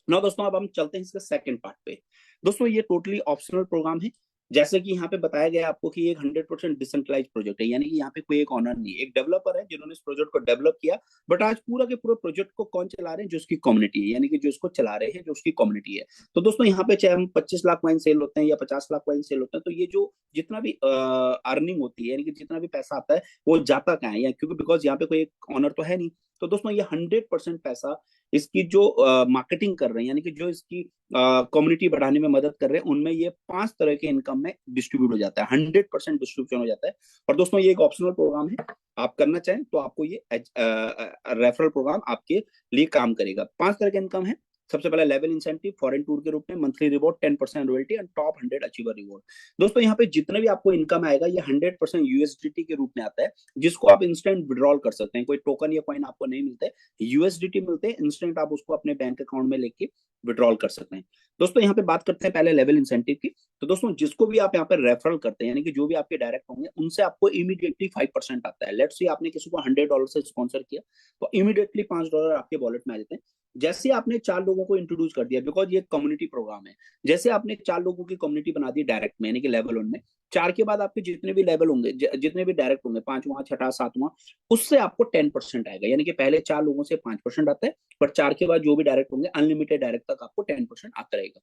Speaker 2: ना दोस्तों अब हम चलते हैं इसके सेकंड पार्ट पे। दोस्तों ये टोटली ऑप्शनल प्रोग्राम है, जैसे कि यहाँ पे बताया गया आपको कि ये 100% डिसेंट्रलाइज प्रोजेक्ट है, यानी कि यहाँ पे कोई एक ऑनर नहीं है, एक डेवलपर है जिन्होंने इस प्रोजेक्ट को डेवलप किया। बट आज पूरा के पूरे प्रोजेक्ट को कौन चला रहे हैं? जो उसकी कम्युनिटी है, यानी कि जो इसको चला रहे हैं जो उसकी कम्युनिटी है। तो दोस्तों यहाँ पे चाहे हम 25 लाख वाइन सेल होते हैं या 50 लाख वाइन सेल होते हैं, तो ये जो जितना भी अर्निंग होती है, यानी कि जितना भी पैसा आता है वो जाता कहाँ है? क्योंकि बिकॉज यहाँ पे कोई एक ऑनर तो है नहीं। तो दोस्तों ये 100% पैसा इसकी जो मार्केटिंग कर रहे हैं, यानी कि जो इसकी कम्युनिटी बढ़ाने में मदद कर रहे हैं, उनमें ये 5 तरह के इनकम में डिस्ट्रीब्यूट हो जाता है, 100% डिस्ट्रीब्यूशन हो जाता है। और दोस्तों ये एक ऑप्शनल प्रोग्राम है, आप करना चाहें तो आपको ये रेफरल प्रोग्राम आपके लिए काम करेगा। 5 तरह के इनकम है। सबसे पहला लेवल इंसेंटिव फॉरेन टूर के रूप में, monthly reward 10% royalty and top 100 achiever reward. दोस्तों यहाँ पे जितने भी आपको इनकम आएगा ये 100% यूएसडीटी के रूप में आता है, जिसको आप इंस्टेंट विड्रॉल कर सकते हैं। कोई टोकन या कॉइन आपको नहीं मिलते, यूएसडीटी मिलते हैं, इंस्टेंट आप उसको अपने बैंक अकाउंट में लेके विड्रॉल कर सकते हैं। दोस्तों यहाँ पे बात करते हैं पहले लेवल इंसेंटिव की। तो दोस्तों जिसको भी आप यहाँ पे रेफरल करते हैं, यानी कि जो भी आपके डायरेक्ट होंगे, उनसे आपको इमीडिएटली 5% आता है। लेट्स से आपने किसी को $100 से स्पॉन्सर किया तो इमीडिएटली $5 आपके वॉलेट में आ जाते हैं। जैसे आपने 4 लोगों को इंट्रोड्यूस कर दिया, बिकॉज ये कम्युनिटी प्रोग्राम है, जैसे आपने 4 लोगों की कम्युनिटी बना दी डायरेक्ट में, यानी कि लेवल 1 में, 4 के बाद आपके जितने भी लेवल होंगे, जितने भी डायरेक्ट होंगे, 5वां 6वां 7वां, उससे आपको 10% आएगा। यानी कि पहले 4 लोगों से 5% आता है, पर 4 के बाद जो भी डायरेक्ट होंगे अनलिमिटेड डायरेक्ट तक आपको 10% आता रहेगा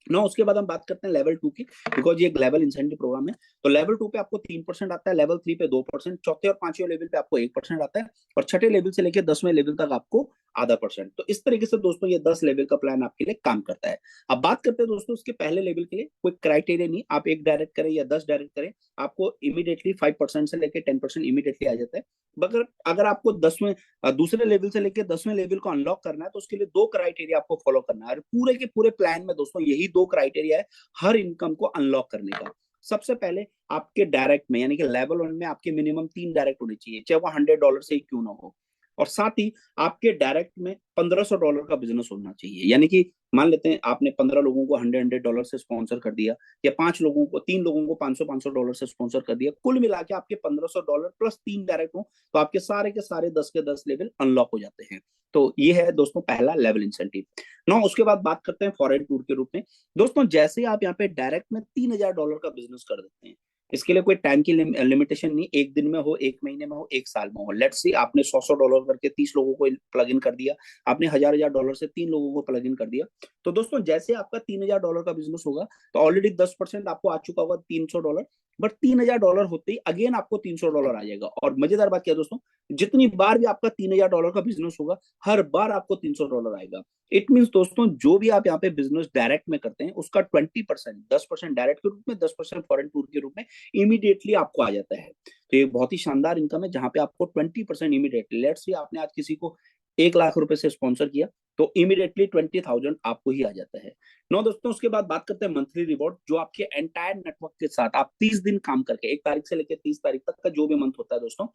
Speaker 2: ना। उसके बाद हम बात करते हैं लेवल 2 की, बिकॉज ये एक लेवल इंसेंटिव प्रोग्राम है। तो लेवल 2 पे आपको 3% आता है, लेवल 3 पे 2%, चौथे और 5वें लेवल पे आपको 1% आता है, और छठे लेवल से लेकर 10वें लेवल तक आपको आधा %। तो इस तरीके से दोस्तों ये 10 लेवल का प्लान आपके लिए काम करता है। अब बात करते हैं दोस्तों उसके पहले लेवल के लिए, कोई क्राइटेरिया नहीं, आप 1 डायरेक्ट करें या 10 डायरेक्ट करें, आपको इमीडिएटली 5% से लेकर 10% इमीडिएटली आ जाता है। मगर अगर आपको दूसरे लेवल से लेकर 10वें लेवल को अनलॉक करना है, तो उसके लिए 2 क्राइटेरिया आपको फॉलो करना है। और पूरे के पूरे प्लान में दोस्तों यही 2 क्राइटेरिया है हर इनकम को अनलॉक करने का। सबसे पहले आपके डायरेक्ट में, यानी कि लेवल 1 में आपके मिनिमम 3 डायरेक्ट होने चाहिए, चाहे वो $100 से ही क्यों ना हो। और साथ ही आपके डायरेक्ट में $1500 का बिजनेस होना चाहिए, यानी कि मान लेते हैं आपने 15 लोगों को $100 से स्पॉन्सर कर दिया, या 3 लोगों को $500 से स्पॉन्सर कर दिया, कुल मिला के आपके $1500 प्लस 3 डायरेक्ट हो, तो आपके सारे के सारे 10 के 10 लेवल अनलॉक हो जाते हैं। तो ये है दोस्तों पहला लेवल इंसेंटिव ना। उसके बाद बात करते हैं फॉरेन टूर के रूप में। दोस्तों जैसे आप यहाँ पे डायरेक्ट में $3000 का बिजनेस कर देते हैं, इसके लिए कोई टाइम की लिमिटेशन नहीं, 1 दिन में हो, 1 महीने में हो, 1 साल में हो। लेट्स सी आपने $100 करके 30 लोगों को प्लग इन कर दिया, आपने $1000 से 3 लोगों को प्लग इन कर दिया। तो दोस्तों जैसे आपका $3000 का बिजनेस होगा, तो ऑलरेडी 10% आपको आ चुका होगा $300, बट $3000 होते ही अगेन आपको $300 आ जाएगा। और मजेदार बात क्या है दोस्तों, जितनी बार भी आपका $3000 का बिजनेस होगा, हर बार आपको $300 आएगा। इट मीन दोस्तों जो भी आप यहाँ पे बिजनेस डायरेक्ट में करते हैं, उसका 20%, 10% डायरेक्ट के रूप में, 10% फॉरेन टूर के रूप में इमीडिएटली आपको आ जाता है। तो ये बहुत ही शानदार इनकम है, जहां पे आपको 20% इमीडिएटली, लेट्स से आपने आज किसी को 1 लाख रुपए से स्पॉन्सर किया, तो इमीडिएटली 20,000 आपको ही आ जाता है। नो दोस्तों उसके बाद बात करते हैं मंथली रिवॉर्ड, जो आपके एंटायर नेटवर्क के साथ आप 30 दिन काम करके, 1 तारीख से लेकर 30 तारीख तक का जो भी मंथ होता है दोस्तों,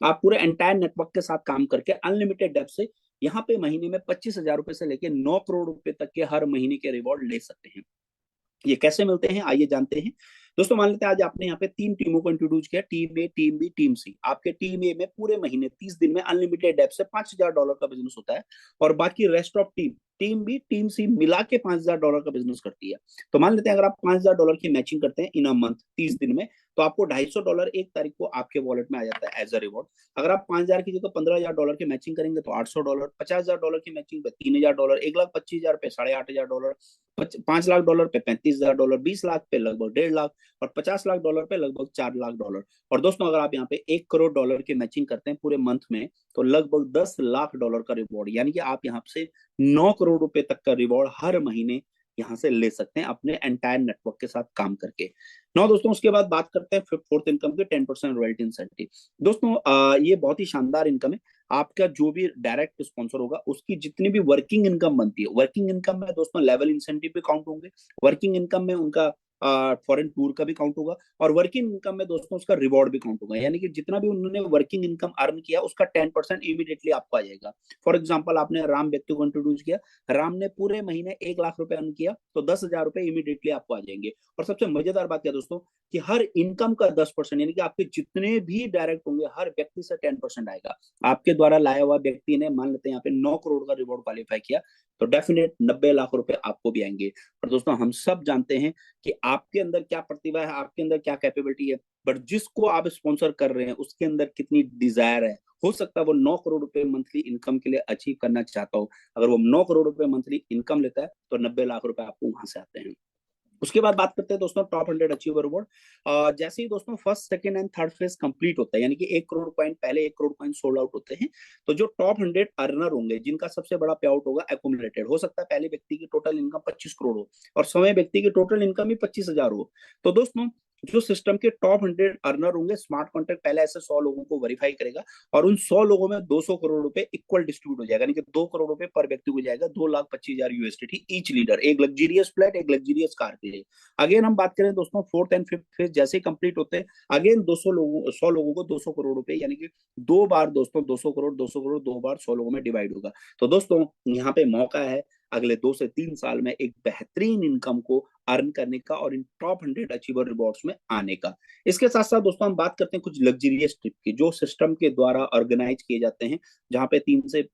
Speaker 2: आप पूरे एंटायर नेटवर्क के साथ काम करके अनलिमिटेड डेप से यहाँ पे महीने में 25,000 रुपए से लेकर 9 करोड़ रुपए तक के हर महीने के रिवॉर्ड ले सकते हैं। ये कैसे मिलते हैं आइए जानते हैं। दोस्तों मान लेते हैं आज आपने यहाँ पे 3 टीमों को इंट्रोड्यूस किया, टीम ए, टीम बी, टीम सी। आपके टीम ए में पूरे महीने 30 दिन में अनलिमिटेड डेप से $5000 का बिजनेस होता है, और बाकी rest of team B, team C मिला के $5000 का बिजनेस करती है। तो मान लेते हैं अगर आप $5000 की मैचिंग करते हैं इन अ मंथ 30 दिन में, तो आपको $250 1 तारीख को आपके वॉलेट में आ जाता है एज अ रिवॉर्ड। अगर आप 5000 की जगह $15000 की मैचिंग करेंगे तो $800, $50000 की मैचिंग पे $3000, 1,25,000 पे $8,500, $5 लाख पे $35,000, 20 लाख पे लगभग $1.5 लाख, और $50 लाख पे लगभग $4 लाख। और दोस्तों अगर आप यहाँ पे $1 करोड़ की मैचिंग करते हैं पूरे मंथ में, तो लगभग $10 लाख का रिवॉर्ड, यानी कि आप यहाँ से 9 करोड़ रुपए तक का रिवॉर्ड हर महीने यहाँ से ले सकते हैं अपने एंटायर नेटवर्क के साथ काम करके। नौ दोस्तों उसके बाद बात करते हैं फोर्थ इनकम के, 10% रॉयल्टी इंसेंटिव। दोस्तों ये बहुत ही शानदार इनकम है। आपका जो भी डायरेक्ट स्पॉन्सर होगा उसकी जितनी भी वर्किंग इनकम बनती है, वर्किंग इनकम में दोस्तों लेवल इंसेंटिव भी काउंट होंगे, वर्किंग इनकम में उनका फॉरेन टूर का भी काउंट होगा, और वर्किंग इनकम में दोस्तों उसका रिवॉर्ड भी काउंट होगा, यानी कि जितना भी उन्होंने वर्किंग इनकम अर्न किया उसका 10% इमीडिएटली आपको आ जाएगा। फॉर एग्जाम्पल आपने राम व्यक्ति को इंट्रोड्यूस किया, राम ने पूरे महीने 1 लाख रुपए अर्न किया, तो 10,000 रुपए इमीडिएटली आपको आ जाएंगे। और सबसे मजेदार बात क्या दोस्तों, कि हर इनकम का 10%, यानी कि आपके जितने भी डायरेक्ट होंगे हर व्यक्ति से 10% आएगा। आपके द्वारा लाया हुआ व्यक्ति ने मान लेते हैं यहाँ पे 9 करोड़ का रिवॉर्ड क्वालिफाई किया, तो डेफिनेट 90 लाख रुपए आपको भी आएंगे। और दोस्तों हम सब जानते हैं कि आपके अंदर क्या प्रतिभा है, आपके अंदर क्या कैपेबिलिटी है, बट जिसको आप स्पॉन्सर कर रहे हैं उसके अंदर कितनी डिजायर है। हो सकता है वो 9 करोड़ रुपए मंथली इनकम के लिए अचीव करना चाहता हो, अगर वो 9 करोड़ रुपए मंथली इनकम लेता है तो 90 लाख रुपए आपको वहां से आते हैं। उसके बाद बात करते हैं दोस्तों टॉप 100 अचीवर रिवॉर्ड। जैसे ही दोस्तों first second and third phase complete होता है, यानी कि 1 करोड़ कॉइन पहले 1 करोड़ कॉइन सोल्ड आउट होते हैं, तो जो टॉप 100 अर्नर होंगे जिनका सबसे बड़ा पे आउट होगा एक्यूमुलेटेड, हो सकता है पहले व्यक्ति की टोटल इनकम 25 करोड़ हो और समय व्यक्ति की टोटल इनकम भी 25,000 हो। तो दोस्तों जो सिस्टम के टॉप 100 अर्नर होंगे, स्मार्ट कॉन्ट्रैक्ट पहले ऐसे 100 लोगों को वेरीफाई करेगा और उन 100 लोगों में 200 करोड़ रुपए इक्वल डिस्ट्रीब्यूट हो जाएगा, यानी कि 2 करोड़ रुपए पर व्यक्ति को जाएगा, 2,25,000 यूएसडी ईच लीडर, एक लग्जरियस फ्लैट एक लग्जरियस कार के लिए। अगेन हम बात करें दोस्तों फोर्थ एंड फिफ्थ फेज जैसे ही कंप्लीट होते हैं, अगेन 100 लोगों को 200 करोड़ रुपए, यानी कि 2 बार दोस्तों 200 करोड़ 2 बार 100 लोगों में डिवाइड होगा। तो दोस्तों यहाँ पे मौका है अगले 2 से 3 साल में एक बेहतरीन इनकम को अर्न करने का और इन टॉप 100 अचीवर रिवॉर्ड्स में आने का। इसके साथ साथ दोस्तों हम बात करते हैं कुछ लग्जरियस ट्रिप की जो सिस्टम के द्वारा ऑर्गेनाइज किए जाते हैं, जहां पे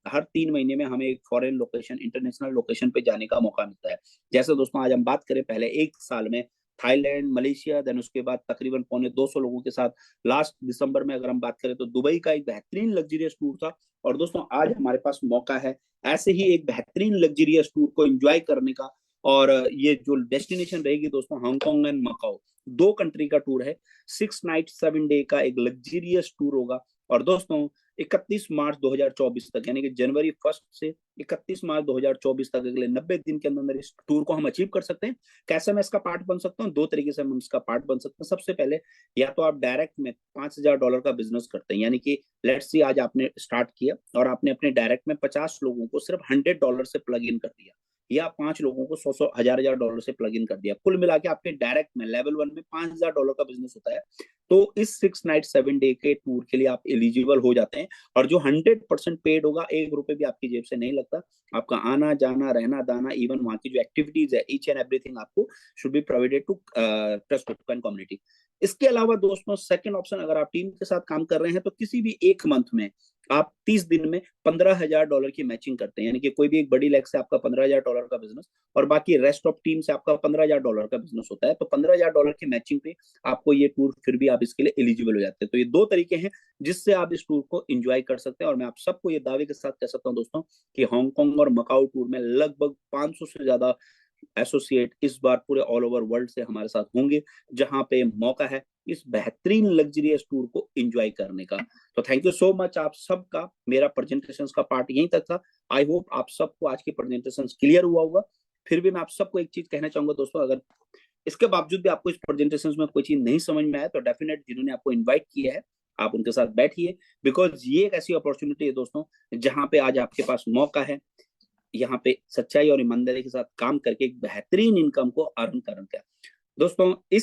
Speaker 2: हर 3 महीने में हमें एक फॉरेन लोकेशन, इंटरनेशनल लोकेशन पे जाने का मौका मिलता है। जैसे दोस्तों आज हम बात करें, पहले 1 साल में थाईलैंड, मलेशिया, देन उसके बाद तकरीबन 250 लोगों के साथ लास्ट दिसंबर में अगर हम बात करें तो दुबई का एक बेहतरीन लग्जरियस टूर था। और दोस्तों आज हमारे पास मौका है ऐसे ही एक बेहतरीन लग्जरियस टूर को एंजॉय करने का, और ये जो डेस्टिनेशन रहेगी दोस्तों हांगकांग एंड मकाओ, 2 कंट्री का टूर है, 6 नाइट 7 डे का एक लग्जरियस टूर होगा। और दोस्तों 31 मार्च 2024 तक, यानी कि जनवरी 1 से 31 मार्च 2024 तक अगले 90 दिन के अंदर इस टूर को हम अचीव कर सकते हैं। कैसे मैं इसका पार्ट बन सकता हूँ, 2 तरीके से हम इसका पार्ट बन सकते हैं। सबसे पहले या तो आप डायरेक्ट में $5,000 का बिजनेस करते हैं, यानी कि लेट्स सी आज आपने स्टार्ट किया और आपने अपने डायरेक्ट में 50 लोगों को सिर्फ $100 से प्लग इन कर दिया, या 5 लोगों को 100 हजार डॉलर से प्लग इन कर दिया, कुल मिला के आपके डायरेक्ट में लेवल 1 में $5,000 का बिजनेस होता है। तो इस 6 नाइट 7 डे के टूर के लिए आप एलिजिबल हो जाते हैं, और जो 100% पेड होगा, 1 रुपए भी आपकी जेब से नहीं लगता। आपका आना जाना रहना दाना, इवन वहां की जो एक्टिविटीज है, ईच एंड एवरीथिंग आपको should be provided to trust community. इसके अलावा दोस्तों सेकंड ऑप्शन, अगर आप टीम के साथ काम कर रहे हैं तो किसी भी एक मंथ में आप 30 दिन में $15,000 की मैचिंग करते हैं, यानी कि कोई भी एक बड़ी लेग से आपका $15,000 का बिजनेस और बाकी रेस्ट ऑफ टीम से आपका $15,000 का बिजनेस होता है, तो $15,000 की मैचिंग पे आपको ये टूर फिर भी आप इसके लिए एलिजिबल हो जाते हैं। तो ये 2 तरीके हैं जिससे आप इस टूर को एंजॉय कर सकते हैं। और मैं आप सबको ये दावे के साथ कह सकता हूँ दोस्तों कि हांगकांग और मकाऊ टूर में लगभग 500 से ज्यादा एसोसिएट इस बार पूरे ऑल ओवर वर्ल्ड से हमारे साथ होंगे, जहां पे मौका है इस बेहतरीन लग्जरियस टूर को एंजॉय करने का। तो थैंक यू सो मच आप सबका। मेरा प्रेजेंटेशन का पार्ट यहीं तक था। आई होप आप सबको आज की प्रेजेंटेशन क्लियर हुआ होगा। फिर भी मैं आप सबको एक चीज कहना चाहूंगा दोस्तों, अगर इसके बावजूद भी आपको इस प्रेजेंटेशन में कोई चीज नहीं समझ में आया तो डेफिनेट जिन्होंने आपको इन्वाइट किया है आप उनके साथ बैठिए, बिकॉज ये एक ऐसी अपॉर्चुनिटी है दोस्तों जहां पे आज आपके पास मौका है यहाँ पे सच्चाई और ईमानदारी के साथ काम करके एक बेहतरीन इनकम को अर्न करने का। दोस्तों इस